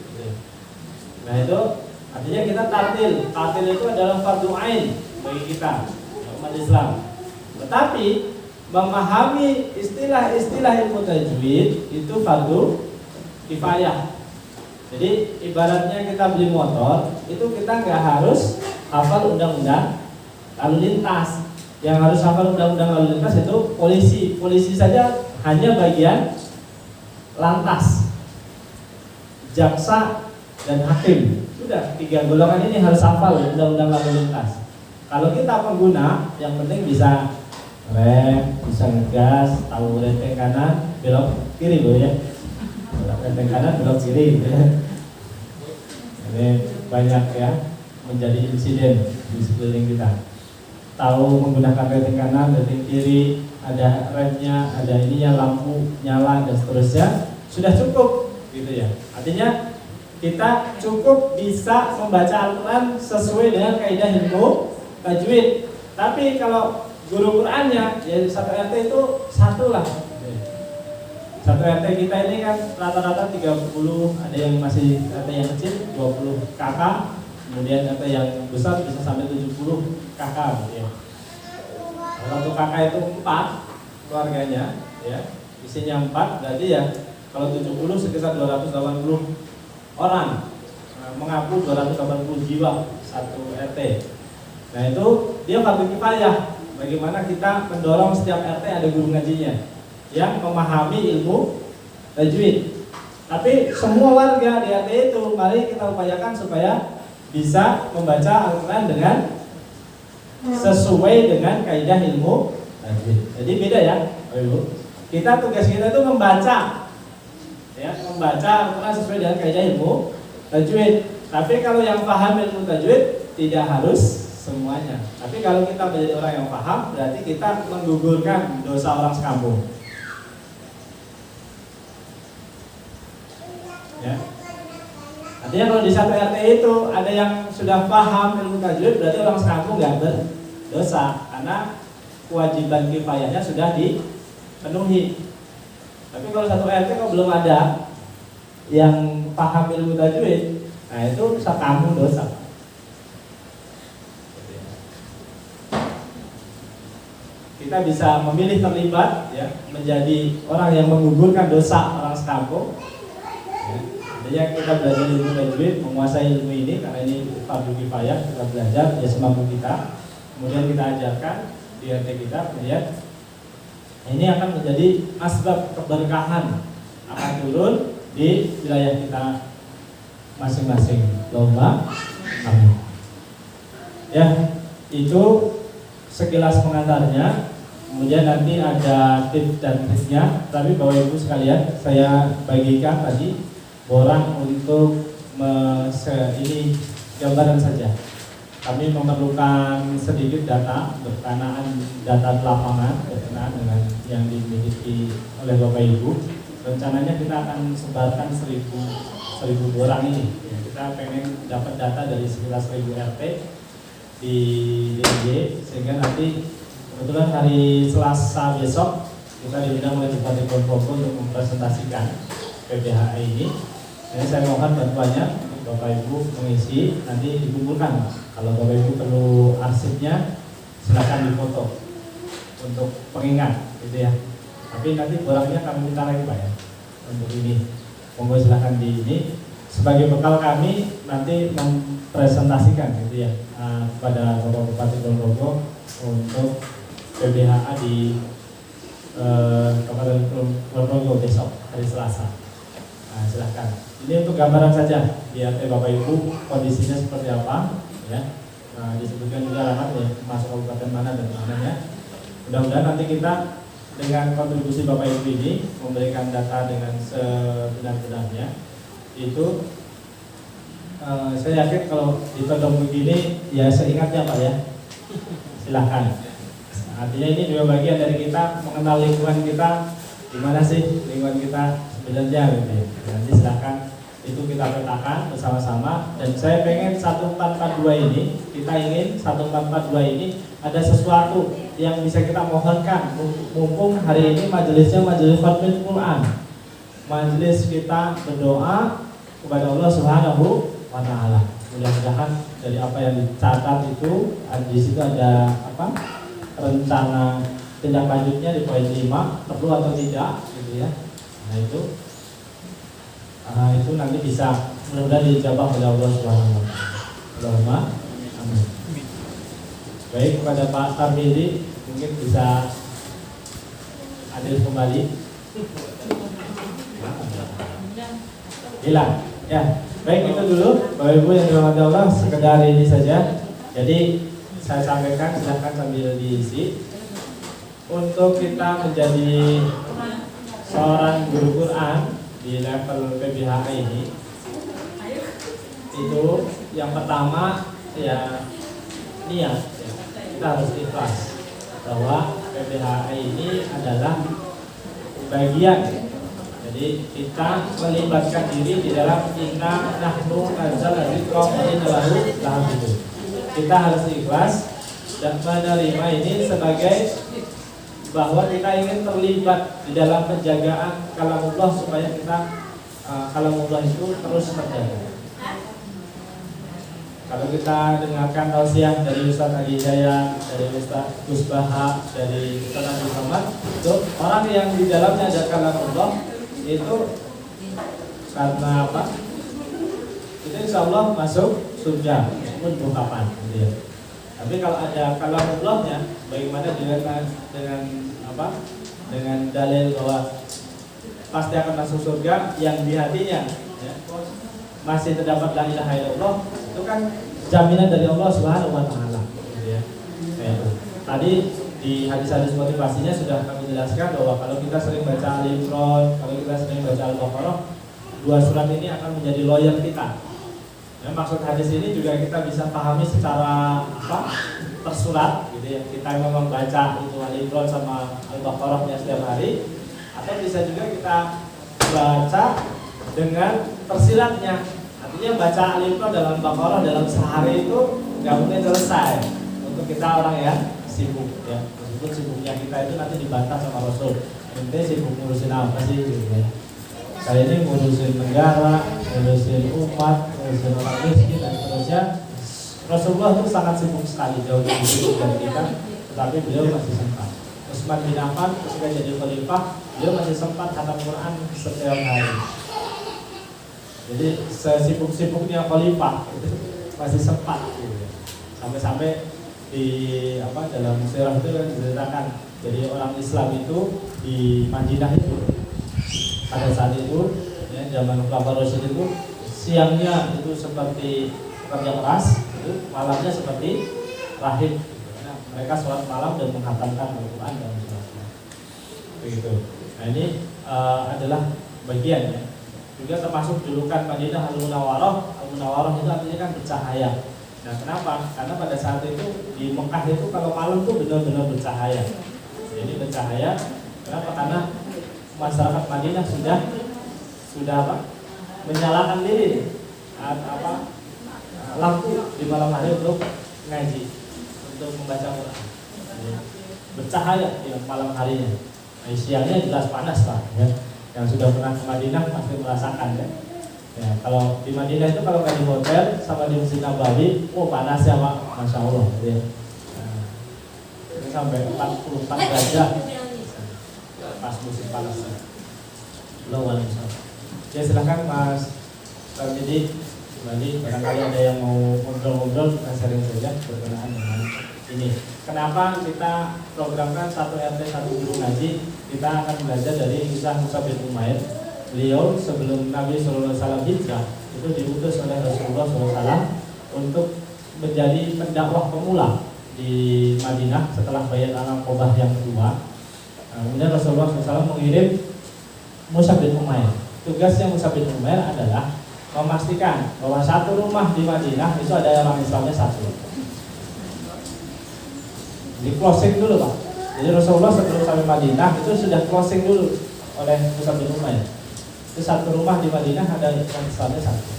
S1: Nah itu artinya kita tartil. Tartil itu adalah fardu ain bagi kita umat Islam. Tetapi memahami istilah-istilah ilmu tajwid itu fardu kifayah. Jadi ibaratnya kita beli motor, itu kita nggak harus hafal undang-undang lalu lintas. Yang harus hafal undang-undang lalu lintas itu polisi. Polisi saja hanya bagian lantas, jaksa dan hakim. Sudah 3 golongan ini harus hafal undang-undang lalu lintas. Kalau kita pengguna, yang penting bisa rem, bisa ngegas, tahu renteng kanan, belok kiri loh ya. Renteng kanan, belok kiri gitu ya. Ini banyak ya menjadi insiden di sekeliling kita. Tahu menggunakan renteng kanan, renteng kiri, ada remnya, ada ininya, lampu nyala dan seterusnya, sudah cukup gitu ya. Artinya kita cukup bisa membaca Al-Quran sesuai dengan kaidah ilmu tajwid. Tapi kalau guru Qurannya ya satu RT itu satu lah. Satu RT kita ini kan rata-rata 30, ada yang masih RT yang kecil 20 kakak, kemudian RT yang besar bisa sampai 70 kakak gitu ya. Kalau satu kakak itu 4 keluarganya ya, isinya 4, berarti ya kalau 70 sekitar 280 orang, mengaku 280 jiwa satu RT. Nah itu dia fardu kifayah. Bagaimana kita mendorong setiap RT ada guru ngajinya yang memahami ilmu tajwid. Tapi semua warga di RT itu mari kita upayakan supaya bisa membaca Al-Quran dengan sesuai dengan kaidah ilmu tajwid. Jadi beda ya, Ibu. Kita tugas kita itu membaca, ya, membaca Al-Quran sesuai dengan kaidah ilmu tajwid. Tapi kalau yang paham ilmu tajwid tidak harus semuanya. Tapi kalau kita menjadi orang yang paham, berarti kita menggugurkan dosa orang sekampung. Ya. Artinya kalau di satu RT itu ada yang sudah paham ilmu tajwid, berarti orang sekampung nggak berdosa karena kewajiban kifayahnya sudah dipenuhi. Tapi kalau satu RT kalau belum ada yang paham ilmu tajwid, nah itu bisa kamu dosa. Kita bisa memilih terlibat ya, menjadi orang yang menggugurkan dosa orang sekampung. Ya, kita belajar ilmu tajwid, menguasai ilmu ini karena ini fardu kifayah, kita belajar ya semampu kita. Kemudian kita ajarkan di RT kita, kemudian ini akan menjadi asbab keberkahan akan turun di wilayah kita masing-masing. Lomba, amin. Ya, itu sekilas pengantarnya. Kemudian nanti ada tips dan triknya. Tapi Bapak Ibu sekalian, saya bagikan tadi borang untuk ini gambaran saja. Kami memerlukan sedikit data berkenaan data lapangan berkenaan dengan yang dimiliki oleh Bapak Ibu. Rencananya kita akan sebarkan 1000 borang ini. Kita pengen dapat data dari sekitar 1000 RT di DIY, sehingga nanti kebetulan hari Selasa besok kita diundang oleh Bupati Ponorogo untuk mempresentasikan PPH ini. Jadi saya mohon bantuannya untuk Bapak Ibu mengisi, nanti dikumpulkan. Kalau Bapak Ibu perlu arsipnya, silakan difoto untuk pengingat, gitu ya. Tapi nanti borangnya kami minta lagi Pak ya untuk ini. Monggo silakan di ini sebagai bekal kami nanti mempresentasikan, gitu ya, kepada Bapak Bupati Ponorogo untuk PBHA di Kabupaten Ponorogo besok hari Selasa. Nah, silahkan. Ini untuk gambaran saja biar Bapak Ibu kondisinya seperti apa, ya. Nah, disebutkan juga alamat ya, masuk kabupaten mana dan mananya. Mudah-mudahan nanti kita dengan kontribusi Bapak Ibu ini memberikan data dengan sebenar-benarnya. Itu saya yakin kalau ditodong begini ya seingatnya Pak ya. Silahkan. Artinya ini juga bagian dari kita mengenal lingkungan kita, gimana sih lingkungan kita sebenarnya gitu ya. Nanti silahkan itu kita petakan bersama-sama. Dan saya pengen 1442 ini, kita ingin 1442 ini ada sesuatu yang bisa kita mohonkan. Mumpung hari ini majelisnya majelis khatmil Quran, majelis kita berdoa kepada Allah Subhanahu wa Ta'ala. Mudah-mudahan dari apa yang dicatat itu di situ ada apa rencana tindak lanjutnya di poin 5 perlu atau tidak gitu ya. Nah itu nanti bisa mudah-mudahan dijawab oleh Allah Subhanahu wa Ta'ala. Allahumma amin. Baik, kepada Pak Tarmidi mungkin bisa hadir kembali. Hilang ya. Baik, itu dulu Bapak Ibu yang dirahmati Allah, sekedar ini saja. Jadi saya sampaikan, silahkan sambil diisi. Untuk kita menjadi seorang guru Quran di level PBHA ini, itu yang pertama ya niat ya. Kita harus ikhlas bahwa PBHA ini adalah bagian. Jadi kita melibatkan diri di dalam inna nahnu nazzalna dzikra wa inna lahu lahafidun. Kita harus ikhlas dan menerima ini sebagai bahwa kita ingin terlibat di dalam penjagaan kalamullah supaya kita kalamullah itu terus terjaga. Kalau kita dengarkan tausiah dari Ustaz Adi Jaya, dari Ustaz Gus Baha, dari Ustaz Abdul Somad, itu orang yang di dalamnya ada kalamullah itu karena apa? Itu insya Allah masuk surga meskipun belum kapan, gitu ya. Tapi kalau ada kalamullahnya, bagaimana dengan apa? Dengan dalil bahwa pasti akan masuk surga yang di hatinya, ya, masih terdapat la ilaha illallah, itu kan jaminan dari Allah Subhanahu wa Ta'ala, gitu ya. Tadi di hadis-hadis motivasinya sudah kami jelaskan bahwa kalau kita sering baca Al-Imran, kalau kita sering baca Al-Baqarah, dua surat ini akan menjadi lawyer kita. Ya, maksud hadis ini juga kita bisa pahami secara apa? Tersurat, gitu ya. Kita memang baca itu Al-Imran sama Al-Baqarahnya setiap hari, atau bisa juga kita baca dengan tersiratnya. Artinya baca Al-Imran dalam Al-Baqarah dalam sehari itu nggak mungkin selesai untuk kita orang ya sibuk ya. Meskipun sibuknya kita itu nanti dibantah sama Rasul. Ente sibuk ngurusin apa sih gitu ya. Saya ini ngurusin negara, ngurusin umat, ngurusin orang miskin dan seterusnya. Rasulullah itu sangat sibuk sekali jauh lebih sibuk dari kita, tetapi beliau masih sempat. Utsman bin Affan ketika jadi khalifah, beliau masih sempat khatam Quran setiap hari. Jadi sesibuk-sibuknya khalifah itu masih sempat gitu. Sampai-sampai di dalam sejarah itu kan diceritakan, jadi orang Islam itu di Madinah itu pada saat itu ya, zaman Khulafaur Rasyidin itu siangnya itu seperti kerja keras, itu malamnya seperti rahib. Nah, mereka sholat malam dan menghatamkan Al-Quran dan sholatnya. Begitu. Nah ini adalah bagian ya. Juga termasuk julukan Madinah Al-Munawwarah. Al-Munawwarah itu artinya kan bercahaya. Nah kenapa? Karena pada saat itu di Mekah itu kalau malam itu benar-benar bercahaya. Jadi bercahaya. Kenapa? Karena masyarakat Madinah sudah menyalakan diri lampu di malam hari untuk ngaji, untuk membaca Quran. Bercahaya di malam harinya. Nah, siangnya jelas panas lah ya. Yang sudah pernah ke Madinah pasti merasakan ya. Ya, kalau di Madinah itu kalau nggak di hotel sama di Masjid Nabawi, panas ya Pak, Masya Allah ya. Nah, ini sampai 44 derajat pas musim panas. Ya silahkan Mas Tarmidi kembali, barangkali ada yang mau ngobrol-ngobrol, kita sharing saja berkenaan dengan ini. Kenapa kita programkan 1 RT 1 guru ngaji? Kita akan belajar dari kisah Mus'ab bin Umair. Beliau sebelum Nabi SAW hijrah itu diutus oleh Rasulullah SAW untuk menjadi pendakwah pemula di Madinah setelah Baiat Al-Aqabah yang kedua. Kemudian Rasulullah SAW mengirim Mus'ab bin Umair. Tugasnya Mus'ab bin Umair adalah memastikan bahwa satu rumah di Madinah itu ada orang Islamnya satu. Di closing dulu Pak. Jadi Rasulullah sebelum sampai Madinah itu sudah closing dulu oleh Mus'ab bin Umair. Itu satu rumah di Madinah ada orang Islamnya satu.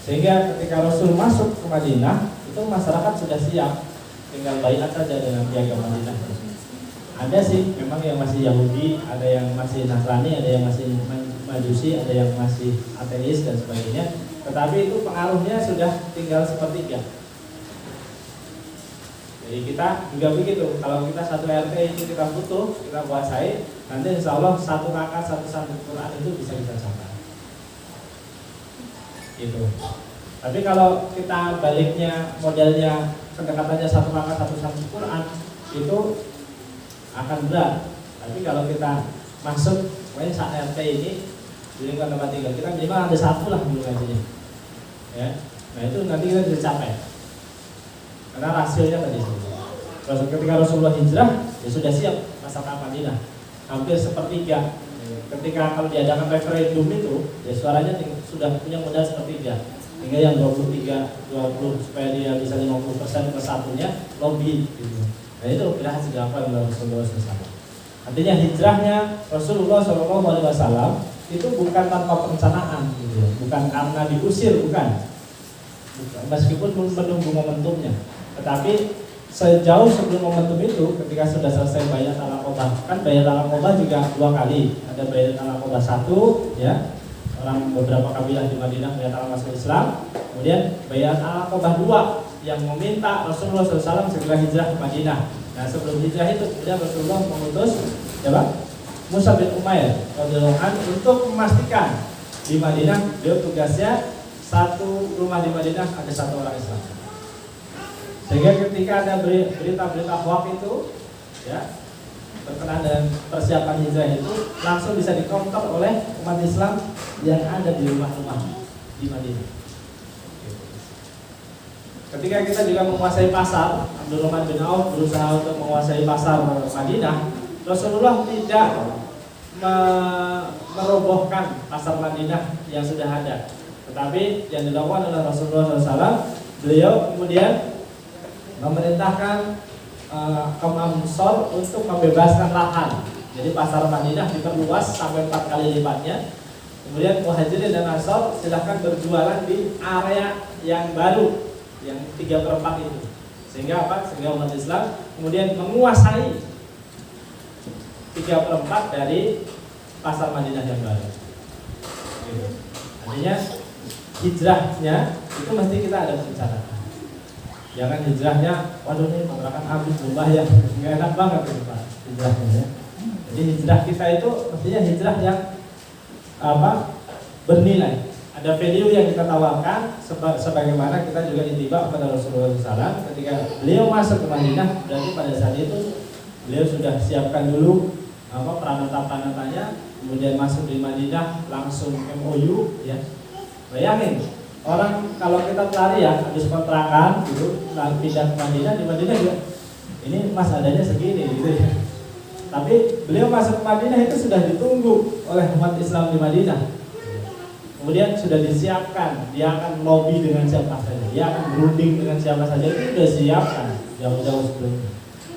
S1: Sehingga ketika Rasul masuk ke Madinah itu masyarakat sudah siap, tinggal baiat saja dengan piagam Madinah. Ada sih memang yang masih Yahudi, ada yang masih Nasrani, ada yang masih Majusi, ada yang masih ateis dan sebagainya. Tetapi itu pengaruhnya sudah tinggal sepertiga. Jadi kita juga begitu. Kalau kita satu RT itu kita butuh, kita kuasai, nanti insya Allah satu kakak, satu santri Quran itu bisa kita capai. Gitu. Tapi kalau kita baliknya modelnya pendekatannya satu kakak, satu santri Quran itu akan berat. Tapi kalau kita masuk, pokoknya saat RT ini di lingkungan tempat tinggal kita minimal ada satu lah dulu ngajinya. Ya, nah itu nanti kita bisa capai. Karena rasionya tadi. Terus ketika Rasulullah hijrah, ya sudah siap masyarakat Madinah. Hampir sepertiga. Ketika kalau diadakan referendum itu, ya suaranya sudah punya modal sepertiga. Tinggal yang 20 supaya dia bisa 50% plus satunya lobby. Gitu. Nah itu berhasil dilakukan oleh Rasulullah SAW. Artinya hijrahnya Rasulullah SAW itu bukan tanpa perencanaan, gitu ya. Bukan karena diusir, bukan. Meskipun menunggu momentumnya, tetapi sejauh sebelum momentum itu, ketika sudah selesai Baiat Al-Aqabah, kan Baiat Al-Aqabah juga 2 kali. Ada Baiat Al-Aqabah 1, ya, orang beberapa kabilah di Madinah Baiat Al-Masuk Islam. Kemudian Baiat Al-Aqabah 2 yang meminta Rasulullah SAW segera hijrah ke Madinah. Nah sebelum hijrah itu kemudian Rasulullah mengutus Mus'ab bin Umair radhiyallahu anhu untuk memastikan di Madinah dia tugasnya satu rumah di Madinah ada satu orang Islam. Sehingga ketika ada berita-berita hoax itu ya berkenaan dengan persiapan hijrah itu langsung bisa dikonter oleh umat Islam yang ada di rumah-rumah di Madinah. Ketika kita juga menguasai pasar, Abdurrahman bin Auf berusaha untuk menguasai pasar Madinah. Rasulullah tidak merobohkan pasar Madinah yang sudah ada, tetapi yang dilakukan oleh Rasulullah SAW, beliau kemudian memerintahkan kaum Ansor untuk membebaskan lahan. Jadi pasar Madinah diperluas sampai 4 kali lipatnya. Kemudian Muhajirin dan Ansor silahkan berjualan di area yang baru, yang 3/4 itu. Sehingga apa? Sehingga umat Islam kemudian menguasai 3/4 dari pasar Madinah yang baru. Gitu. Artinya hijrahnya itu mesti kita ada perencanaan. Jangan hijrahnya, waduh nih kontrakan habis berubah ya, nggak enak banget itu Pak hijrahnya ya. Jadi hijrah kita itu mestinya hijrah yang bernilai. Ada value yang kita tawarkan, sebagaimana kita juga ittiba kepada Rasulullah SAW. Ketika beliau masuk ke Madinah, berarti pada saat itu beliau sudah siapkan dulu peranata-peranatanya, kemudian masuk di Madinah langsung MOU ya. Bayangin orang kalau kita pelari ya habis kontrakan gitu, lalu pindah ke Madinah, di Madinah juga ini mas adanya segini gitu ya. Tapi beliau masuk ke Madinah itu sudah ditunggu oleh umat Islam di Madinah. Kemudian sudah disiapkan, dia akan lobby dengan siapa saja, dia akan berunding dengan siapa saja, itu sudah disiapkan jauh-jauh sebelumnya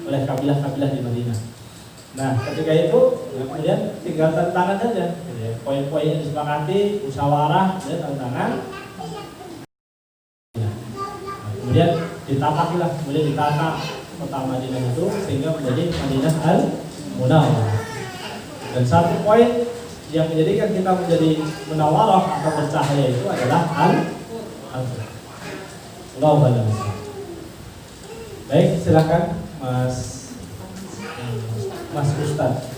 S1: oleh kabilah-kabilah di Madinah. Nah, ketika itu kemudian tinggal tanda tangan saja, poin-poin yang disepakati, musyawarah, dan tanda tangan. Nah, kemudian ditapakilah, kemudian ditata kota Madinah itu sehingga menjadi Madinah Al-Munawwarah. Dan satu poin yang menjadikan kita menjadi munawwarah atau bercahaya itu adalah Al-Quran. Baik, silakan Mas Ustaz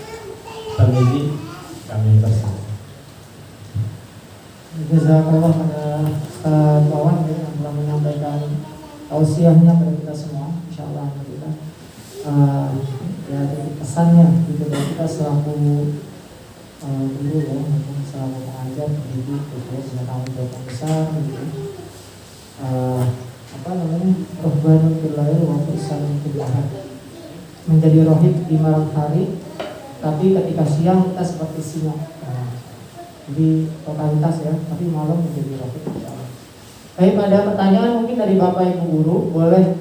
S1: Tarmizi, kami bersama.
S2: Jazakallah pada Ustaz Wawan yang telah menyampaikan tausiahnya kepada kita semua. Insyaallah kita ya dari pesannya gitu dari kita selaku guru ya, mungkin selaku pengajar, pendidik, gitu ya, punya tanggung jawab yang besar gitu. Rohbanun billahi wa fi'san billahi. Menjadi rohib di malam hari, tapi ketika siang kita seperti singa. Jadi totalitas ya, tapi malam menjadi rohib. Baik, ada pertanyaan mungkin dari Bapak Ibu guru, boleh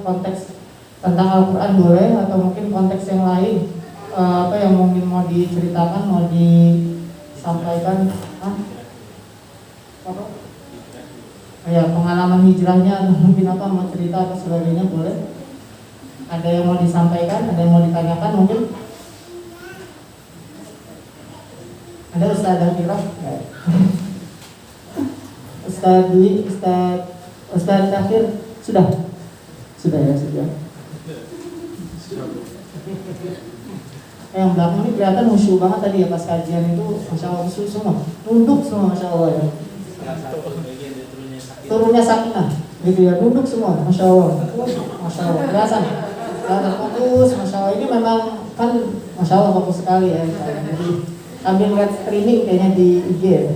S2: konteks tentang Al-Quran boleh, atau mungkin konteks yang lain yang mungkin mau diceritakan, mau disampaikan. Ya, pengalaman hijrahnya atau mungkin mau cerita atau sebagainya boleh. Ada yang mau disampaikan, ada yang mau ditanyakan mungkin. Ada Ustaz Al-Kirah? Ustaz Dwi, Ustaz Takhir sudah ya. Yang belakang ini kelihatan khusyuk banget tadi ya pas kajian itu, masya Allah khusyuk semua, nunduk semua masya Allah ya. Turunnya sakinah, gitu ya, nunduk semua, masya Allah, kelihatan fokus, masya Allah. Ini memang kan masya Allah fokus sekali ya. Jadi ambil lihat streaming kayaknya di IG ya.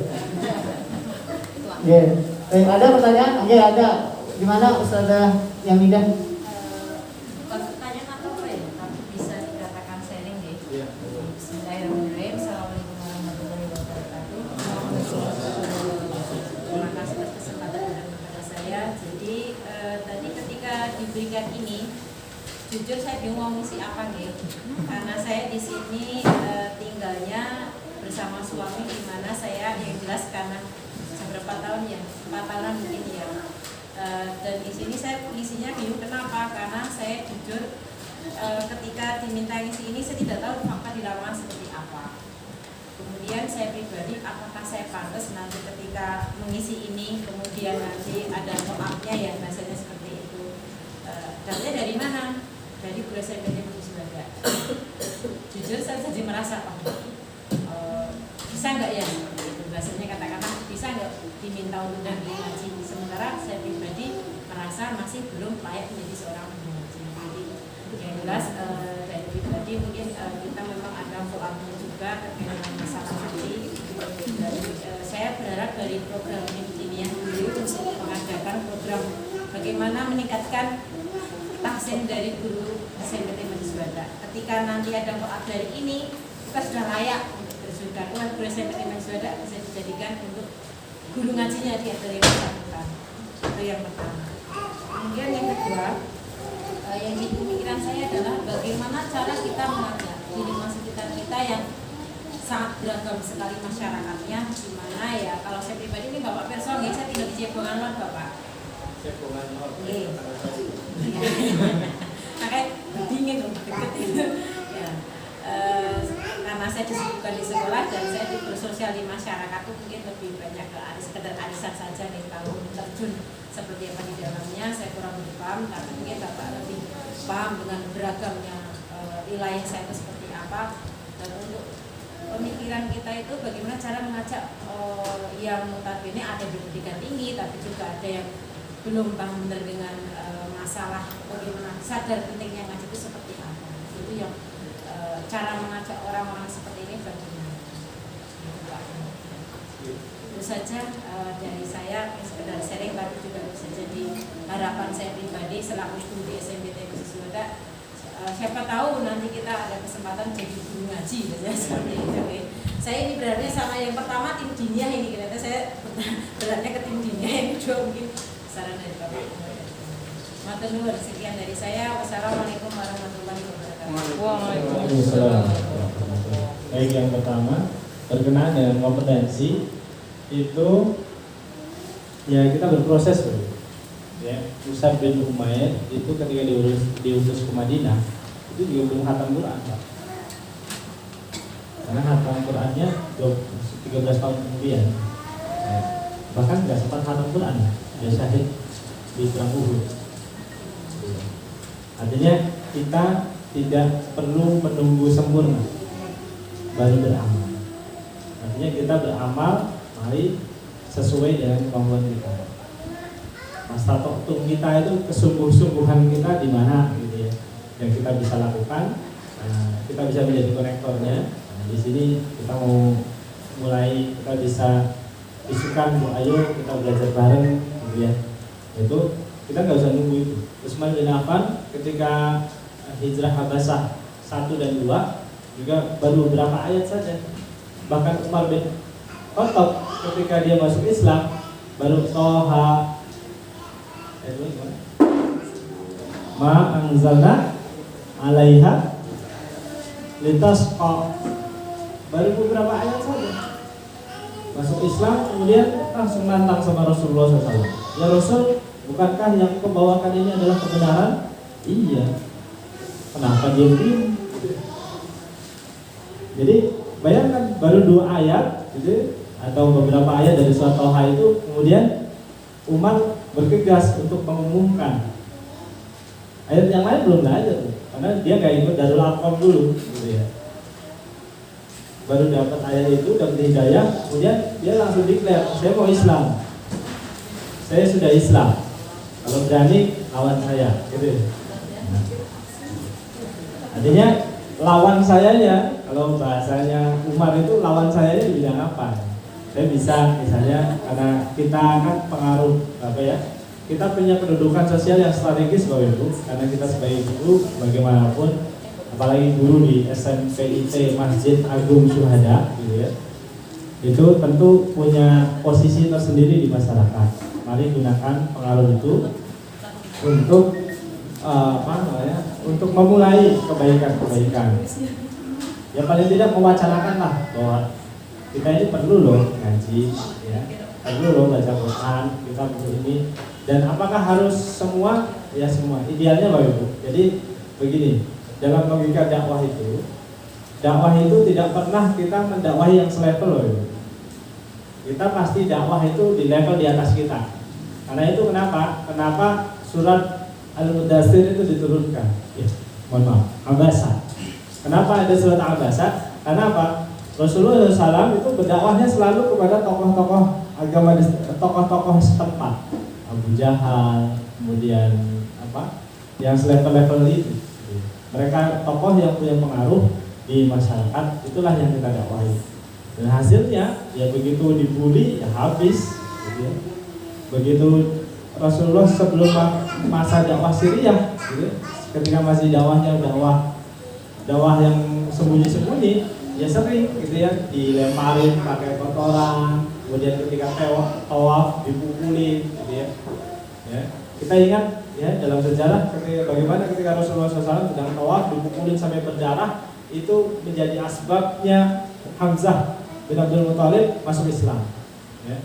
S2: Baik, ada pertanyaan? Ya ada. Gimana Ustazah Yamidah?
S3: Diberikan ini, jujur saya bingung mau ngisi apa nih, karena saya di sini tinggalnya bersama suami, di mana saya yang jelas karena beberapa tahun ya, 4 tahunan mungkin ya, dan di sini saya isinya bingung kenapa, karena saya jujur ketika diminta ngisi ini saya tidak tahu fakta di lapangan seperti apa. Kemudian saya pribadi, apakah saya pantas nanti ketika mengisi ini kemudian nanti ada follow-up-nya ya, bahasanya seperti itu. Datanya dari mana? Dari Guru SMP Surabaya. Jujur saya jadi merasa bisa nggak ya seperti itu. Bahasanya kata-kata bisa nggak diminta untuk ngaji. Sementara saya pribadi merasa masih belum layak menjadi seorang pengaji. Jadi yang jelas dari pribadi mungkin kita memang ada follow-up-nya juga terkait dengan masalah ngaji. Saya berharap dari program ini dulu untuk mengadakan program bagaimana meningkatkan tahsin dari guru SMP Surabaya. Ketika nanti ada follow-up dari ini, kita sudah layak untuk bersudah. Guru SMP Surabaya bisa dijadikan untuk guru ngajinya di antara yang bersangkutan. Itu yang pertama. Kemudian yang kedua, yang di pemikiran saya adalah bagaimana cara kita mengajak di lingkungan sekitar kita yang sangat beragam sekali masyarakatnya, di mana ya kalau saya pribadi ini Bapak Perso, saya tinggal di Jebongan Bapak. Iya. Makanya dingin dong deket ya. Karena saya disibukkan di sekolah dan saya bersosial di masyarakat itu mungkin lebih banyak ke sekedar arisan saja nih, kalau terjun seperti apa di dalamnya saya kurang lebih paham, tapi mungkin Bapak lebih paham dengan beragamnya wilayah saya itu seperti apa. Dan untuk pemikiran kita itu bagaimana cara mengajak yang notabene ada di pendidikan tinggi tapi juga ada yang belum paham benar dengan masalah bagaimana sadar pentingnya ngaji itu seperti apa. Itu yang cara mengajak orang-orang seperti ini bagaimana. Itu saja dari saya, sekedar sharing, tapi juga bisa jadi harapan saya pribadi selaku studi SMPT Siswada. Siapa tahu nanti kita ada kesempatan jadi guru ngaji, seperti itu. Saya ini beratnya sama yang pertama tim dinia ini, ternyata saya beratnya ke tim dinia, yang kedua mungkin saran dari Bapak. Matur nuwun, sekian dari saya. Wassalamualaikum warahmatullahi wabarakatuh.
S1: Waalaikumsalam. Baik, yang pertama berkenaan dengan kompetensi itu ya kita berproses dulu. Ya, Mus'ab bin Umair itu ketika diutus ke Madinah itu juga belum khatam Quran, Pak. Karena khatam Qurannya 13 tahun kemudian. Ya, bahkan nggak sempat khatam Quran, dia syahid di perang Uhud. Artinya kita tidak perlu menunggu sempurna baru beramal. Artinya kita beramal mari sesuai dengan kemampuan kita. Mastatoktum kita itu kesungguh-sungguhan kita di mana gitu ya, yang kita bisa lakukan. Kita bisa menjadi konektornya. Di sini kita mau mulai, kita bisa bisikan, ayo kita belajar bareng gitu ya. Itu kita nggak usah nunggu itu. Utsman bin Affan ketika hijrah Habasah 1 dan 2 juga baru beberapa ayat saja. Bahkan Umar bin Khattab ketika dia masuk Islam baru Toha ma anzalna alaiha litasqa, baru beberapa ayat saja masuk Islam, kemudian langsung nantang sama Rasulullah SAW. Ya Rasul, bukankah yang kau bawakan ini adalah kebenaran? Iya. Kenapa diam-diam? Jadi bayangkan baru 2 ayat gitu, atau beberapa ayat dari surat Toha itu, kemudian Umar bergegas untuk mengumumkan. Ayat yang lain belum ada tuh, karena dia nggak ikut Darul Arqam dulu, gitu ya. Baru dapat ayat itu, dapat hidayah, kemudian dia langsung declare, saya mau Islam, saya sudah Islam. Kalau berani lawan saya, gitu. Nah, artinya lawan sayanya, kalau bahasanya Umar itu lawan sayanya di bidang apa? Saya bisa misalnya karena kita kan pengaruh apa ya, kita punya kedudukan sosial yang strategis Bapak Ibu, karena kita sebagai guru bagaimanapun, apalagi guru di SMPIT Masjid Agung Syuhada gitu ya, itu tentu punya posisi tersendiri di masyarakat. Mari gunakan pengaruh itu untuk untuk memulai kebaikan-kebaikan. Ya paling tidak mewacanakan lah bahwa kita ini perlu loh ngaji, ya, perlu loh baca Quran, kita perlu ini. Dan apakah harus semua? Ya semua. Idealnya Bapak Ibu. Jadi begini, dalam logika dakwah itu tidak pernah kita mendakwahi yang selevel loh Ibu. Kita pasti dakwah itu di level di atas kita. Karena itu kenapa surat Al-Mudaththir itu diturunkan? Ya, mohon maaf, Abasa. Kenapa ada surat Abasa? Karena apa? Rasulullah SAW itu berdakwahnya selalu kepada tokoh-tokoh agama, tokoh-tokoh setempat, Abu Jahal, kemudian apa, yang selevel-level itu. Mereka tokoh yang punya pengaruh di masyarakat, itulah yang kita dakwahi. Dan hasilnya, ya begitu dibully, ya habis. Gitu ya. Begitu Rasulullah sebelum masa dakwah Syriah, gitu, ketika masih dakwahnya dakwah yang sembunyi-sembunyi, ya sering gitu ya, dilemparin pakai kotoran, kemudian ketika tawaf dipukulin gitu ya. Ya, kita ingat ya dalam sejarah bagaimana ketika Rasulullah SAW sedang tawaf dipukulin sampai berdarah, itu menjadi asbabnya Hamzah bin Abdul Muthalib masuk Islam. Ya.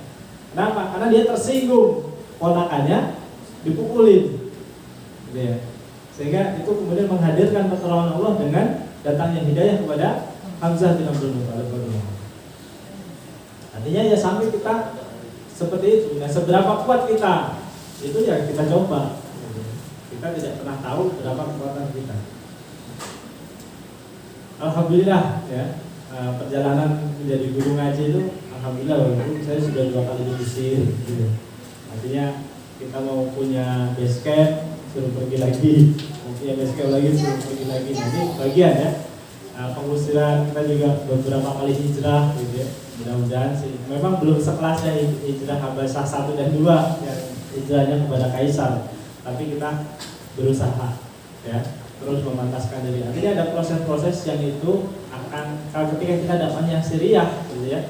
S1: Kenapa? Karena dia tersinggung ponakannya dipukulin, gitu ya. Sehingga itu kemudian menghadirkan pertolongan Allah dengan datangnya hidayah kepada Hamzah bin Abdul Muthalib. Artinya ya sampai kita seperti itu. Nah, seberapa kuat kita itu ya kita coba. Kita tidak pernah tahu berapa kekuatan kita. Alhamdulillah ya, perjalanan menjadi guru ngaji itu alhamdulillah walaupun saya sudah 2 kali diusir gitu. Artinya kita mau punya base camp suruh pergi lagi, mau punya base camp lagi suruh pergi lagi. Nah, ini bagian ya. Pengusiran kita juga beberapa kali hijrah gitu ya. Mudah-mudahan sih memang belum sekelasnya hijrah Habasyah 1 dan 2 yang hijrahnya kepada Kaisar, tapi kita berusaha ya terus memantaskan diri. Artinya ada proses-proses yang itu akan ketika kita dakwahnya Syriah gitu ya,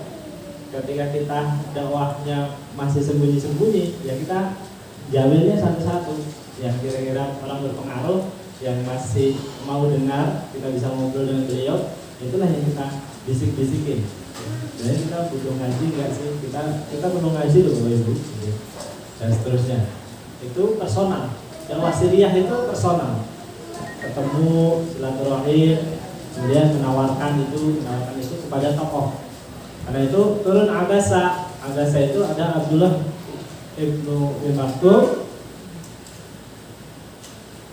S1: ketika kita dakwahnya masih sembunyi-sembunyi ya kita jawabnya satu-satu yang kira-kira orang berpengaruh yang masih mau dengar, kita bisa ngobrol dengan beliau, itulah yang kita bisik-bisikin. Jadi kita butuh ngaji nggak sih? Kita perlu ngaji loh Bapak Ibu dan seterusnya. Itu personal. Dakwah Syriah itu personal. Ketemu, silaturahim, kemudian menawarkan itu kepada tokoh. Karena itu turun Abasa itu ada Abdullah ibnu Maktum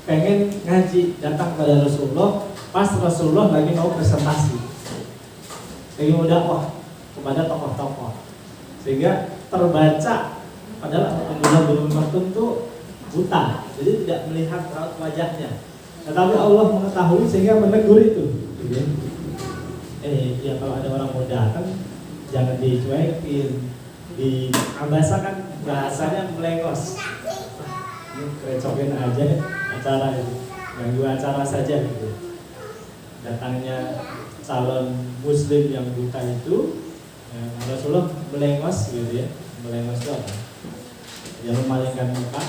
S1: pengen ngaji, datang kepada Rasulullah pas Rasulullah lagi mau presentasi, lagi mau dakwah kepada tokoh-tokoh, sehingga terbaca padahal Abdullah bin Maktum itu buta, jadi tidak melihat raut wajahnya. Tetapi Allah mengetahui sehingga menegur itu. Ya kalau ada orang mau datang jangan dicuekin. Di Abasa kan bahasanya melengos. Ini kerecokin aja acara itu. Ganggu acara saja gitu. Datangnya calon muslim yang buta itu ya, Rasulullah melengos gitu ya. Melengos itu apa? Ya memalingkan muka.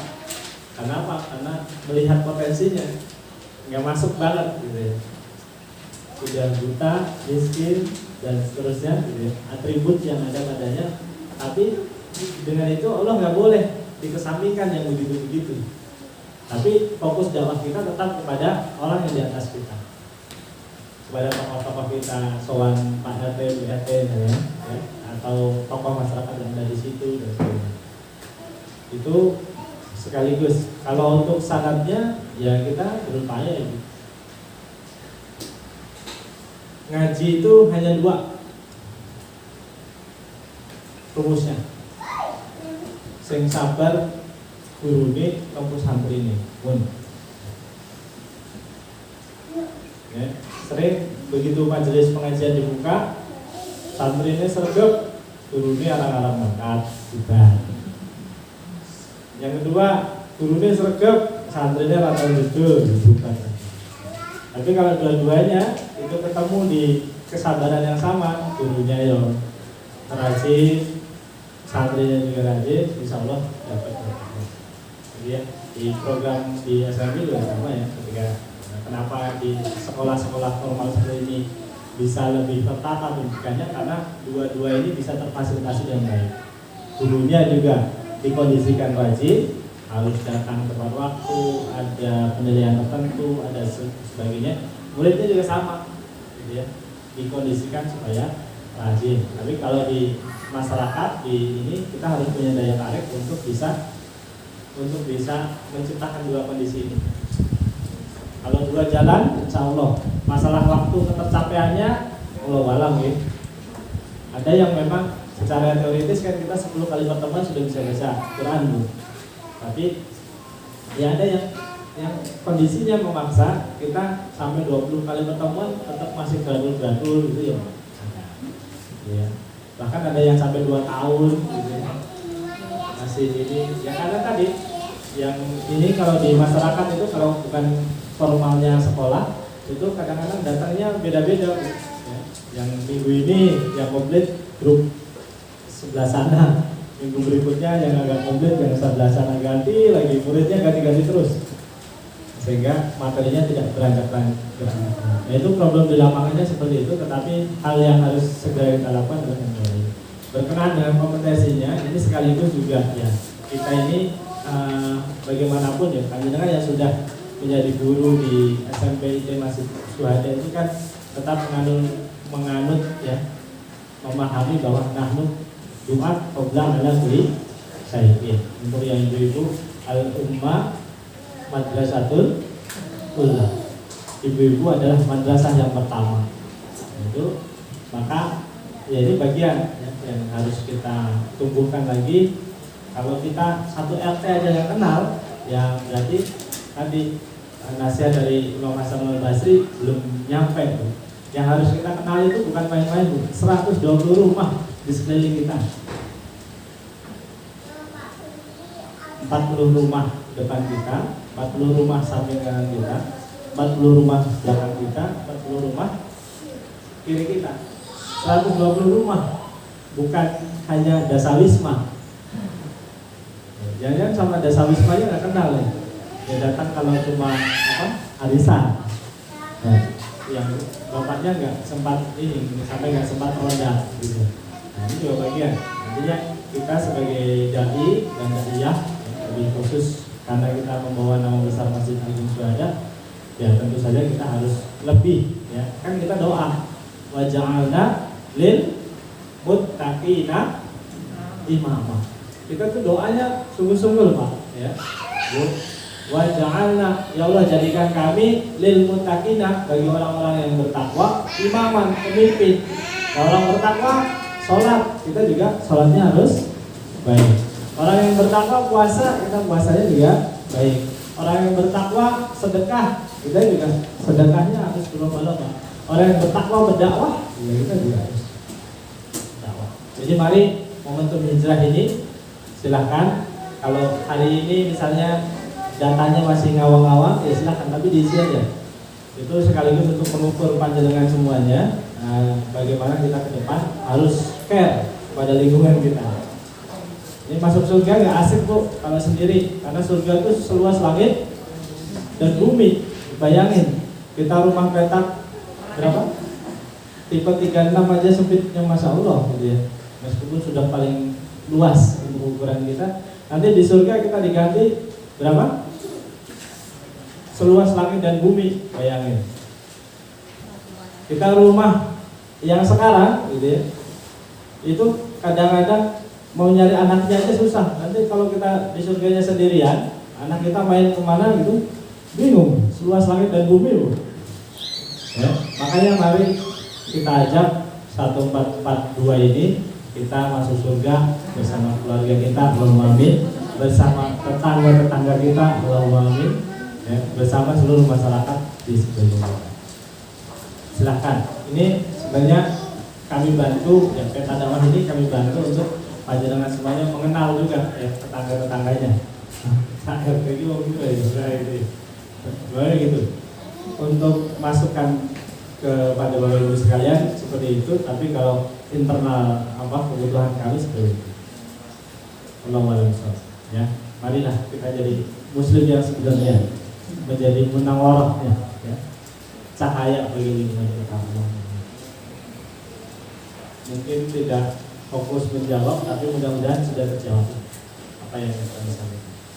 S1: Karena apa? Karena melihat potensinya nggak masuk banget gitu ya. Sudah buta, miskin dan seterusnya gitu ya. Atribut yang ada padanya, tapi dengan itu Allah nggak boleh dikesampingkan yang begitu-begitu. Tapi fokus dakwah kita tetap kepada orang yang di atas kita, kepada tokoh-tokoh kita, sowan Pak RT, Bu RT ya, atau tokoh masyarakat yang ada di situ dan sebagainya. Itu sekaligus. Kalau untuk sanadnya ya kita berupaya ya. Ngaji itu hanya 2 rumusnya. Sing sabar gurune tempu santrine pun. Ya, sering begitu majelis pengajian dibuka, santrine sregep, gurune arang-arang mangkat juga. Yang kedua, gurunya sregep, santrinya rata jujur, bukan. Tapi kalau dua-duanya itu ketemu di kesabaran yang sama, gurunya yang rajin, santrinya juga rajin, insya Allah dapat. Jadi ya, di program di SMI juga sama ya. Ketika kenapa di sekolah-sekolah formal seperti ini bisa lebih tertata pendidikannya, karena dua-dua ini bisa terfasilitasi dengan baik. Gurunya juga dikondisikan rajin, harus datang tepat waktu, ada penilaian tertentu, ada sebagainya. Muridnya juga sama, gitu ya, dikondisikan supaya rajin. Tapi kalau di masyarakat di ini kita harus punya daya tarik untuk bisa menciptakan 2 kondisi ini. Kalau 2 jalan, insya Allah masalah waktu ketercapaiannya Allah walam ya. Ada yang memang secara teoritis kan kita 10 kali pertemuan sudah bisa baca Quran Bu. Tapi ya ada yang kondisinya memaksa kita sampai 20 kali pertemuan tetap masih gradul gitu ya. Ya. Bahkan ada yang sampai 2 tahun gitu ya. Masih ini ya, karena tadi yang ini kalau di masyarakat itu kalau bukan formalnya sekolah itu kadang-kadang datangnya beda-beda ya. Yang minggu ini yang komplit grup sebelah sana, minggu berikutnya yang agak komplit yang sebelah sana ganti lagi, muridnya ganti-ganti terus sehingga materinya tidak beranjak-anjak. Nah itu problem di lapangannya seperti itu, tetapi hal yang harus segera kita lakukan adalah berkenaan dengan kompetensinya. Ini sekaligus juga ya kita ini bagaimanapun ya, panjenengan yang sudah menjadi guru di SMP IT Masjid Syuhada itu kan tetap menganut ya, memahami bahwa nahnu Jumat qabla ala kulli syai'in. Untuk yang ibu-ibu al-ummah madrasatul ula. Ibu-ibu adalah madrasah yang pertama. Itu maka ya ini bagian ya, yang harus kita tumbuhkan lagi. Kalau kita satu RT aja nggak kenal, ya berarti tadi nasihat dari Imam Hasan al-Basri belum nyampe. Yang harus kita kenal itu bukan main-main, 120 rumah di sekeliling kita, 40 rumah depan kita, 40 rumah samping kanan kita, 40 rumah belakang kita, 40 rumah kiri kita, 120 rumah, bukan hanya dasawisma. Jangan sama dasawismanya nggak kenal ya. Dia datang kalau cuma arisan, yang bapaknya nggak sempat sampai nggak sempat roda gitu. Nah, ini juga bagian. Artinya kita sebagai dai dan daiyah, lebih khusus karena kita membawa nama besar Masjid Agung Syuhada, ya tentu saja kita harus lebih ya. Kan kita doa wa ja'alna lil muttaqina imama. Kita tuh doanya sungguh-sungguh Pak ya. Wa ja'alna, ya Allah jadikan kami lil muttaqina, bagi orang-orang yang bertakwa, imaman, pemimpin. Kalau orang bertakwa sholat, kita juga sholatnya harus baik. Orang yang bertakwa puasa, kita puasanya juga baik. Orang yang bertakwa sedekah, kita juga sedekahnya harus berlomba-lomba. Orang yang bertakwa berdakwah, ya kita juga harus dakwah. Jadi mari momentum hijrah ini silahkan. Kalau hari ini misalnya datanya masih ngawang-ngawang, ya silahkan, tapi diisi aja. Itu sekaligus untuk mengukur panjenengan semuanya. Bagaimana kita ke depan harus care pada lingkungan kita. Ini masuk surga nggak asik Bu kalau sendiri, karena surga itu seluas langit dan bumi. Bayangin, kita rumah petak berapa? Tipe 36 aja sempitnya, Masya Allah gitu ya. Meskipun sudah paling luas untuk ukuran kita, nanti di surga kita diganti berapa? Seluas langit dan bumi, bayangin. Kita rumah yang sekarang gitu ya, itu kadang-kadang mau nyari anaknya aja susah. Nanti kalau kita di surganya sendirian, anak kita main kemana gitu, bingung. Seluas langit dan bumi Bu. Ya, makanya mari kita ajak 1442 ini, kita masuk surga bersama keluarga kita, Allahumma amin, bersama tetangga-tetangga kita, Allahumma amin, ya, bersama seluruh masyarakat di seluruh. Silahkan. Ini sebenarnya kami bantu ya, peta dakwah ini kami bantu untuk panjenengan semuanya mengenal juga ya tetangga-tetangganya. Saya kayak gitu ya, boleh gitu. Untuk masukkan kepada Bapak Ibu sekalian seperti itu, tapi kalau internal kebutuhan kami seperti itu. Allahumma ya. Marilah kita jadi muslim yang sebenarnya, menjadi munawwarahnya ya. Cahaya bagi lingkungan kita. Mungkin tidak fokus menjawab, tapi mudah-mudahan sudah terjawab apa yang kita sampaikan.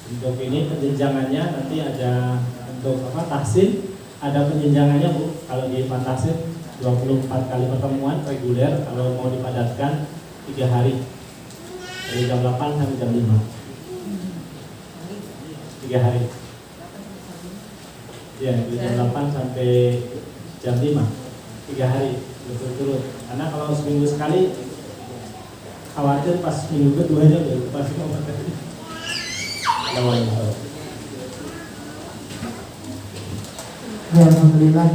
S1: Untuk ini penjenjangannya nanti ada untuk tahsin, ada penjenjangannya Bu. Kalau di tahsin 24 kali pertemuan reguler, kalau mau dipadatkan 3 hari dari jam 8 sampai jam 5. 3 hari. Ya, dari jam 8 sampai jam 5. 3 hari berturut-turut. Karena kalau seminggu sekali khawatir pas minggu keduanya udah pasti mau materi.
S2: Ya, alhamdulillah.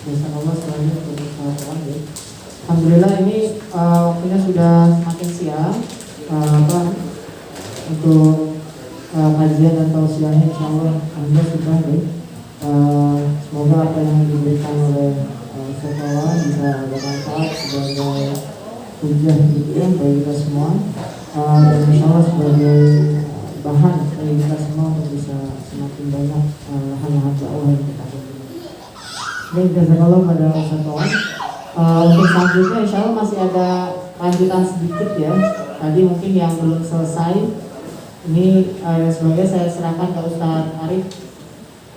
S2: Biasa Allah selalu untuk kawan ya. Alhamdulillah ini waktunya sudah makin siang. Untuk kajian dan tausiahnya insyaallah alhamdulillah sudah ya. Semoga apa yang diberikan oleh sekolah bisa bermanfaat sebagai hujah gitu ya bagi kita semua, dan insyaallah sebagai bahan bagi kita semua untuk bisa semakin banyak lahan-lahan dakwah yang kita berikan. Baik, jazakallah pada Ustaz. Untuk selanjutnya insyaallah masih ada lanjutan sedikit ya. Tadi mungkin yang belum selesai Ini sebagai saya serahkan ke Ustadz Arif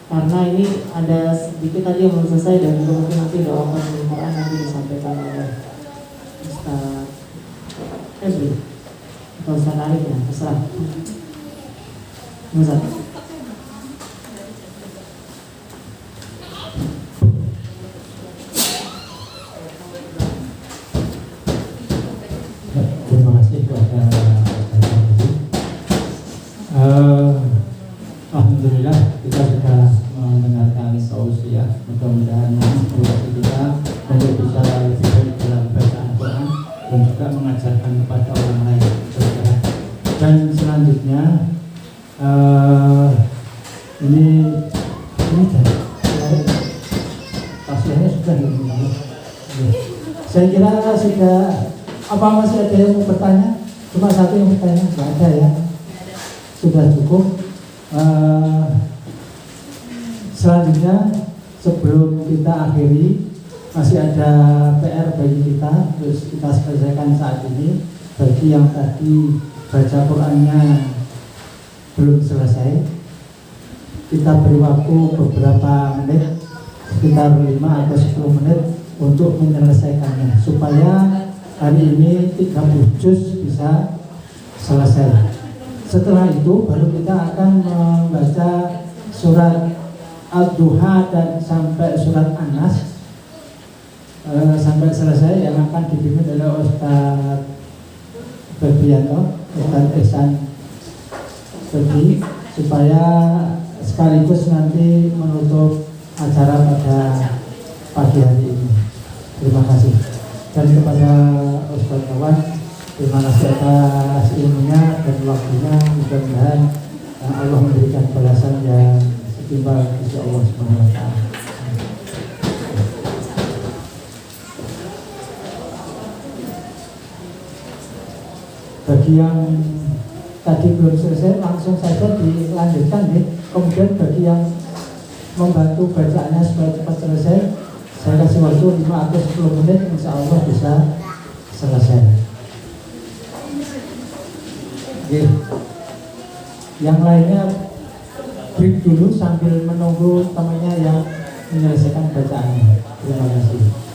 S2: karena ini ada sedikit tadi yang belum selesai dan juga mungkin nanti doa Al-Quran nanti disampaikan oleh Ustadz Ebri atau Ustadz Arif ya, terserah. Ustadz.
S4: Terima kasih kepada Alhamdulillah kita sudah mendengarkan tausiah. Mudah-mudahan motivasi kita untuk bisa lebih baik dalam bacaan Quran dan juga mengajarkan kepada orang lain. Dan selanjutnya ini tausiahnya sudah ini. Saya kira sudah. Apa masih ada yang mau bertanya? Cuma satu yang bertanya, nggak ada ya? Sudah cukup. Selanjutnya sebelum kita akhiri masih ada PR bagi kita, terus kita selesaikan saat ini. Bagi yang tadi baca Qurannya belum selesai, kita beri waktu beberapa menit, sekitar 5 atau 10 menit untuk menyelesaikannya supaya hari ini 30 juz bisa selesai. Setelah itu baru kita akan membaca surat Ad-Duha dan sampai surat An-Nas sampai selesai, yang akan dipimpin oleh Ustaz Febrianto, Ustaz Ihsan Febri, supaya sekaligus nanti menutup acara pada pagi hari ini. Terima kasih. Dan kepada Ustaz Kawan, terima kasih atas ilmunya dan waktunya. Mudah-mudahan Allah memberikan balasan yang setimpal insya Allah Subhanahu wa ta'ala. Bagi yang tadi belum selesai langsung saja dilanjutkan nih. Kemudian bagi yang membantu bacaannya supaya cepat selesai, saya kasih waktu 5 atau 10 menit, insya Allah bisa selesai. Oke. Yang lainnya break dulu sambil menunggu temannya yang menyelesaikan bacaannya. Terima kasih.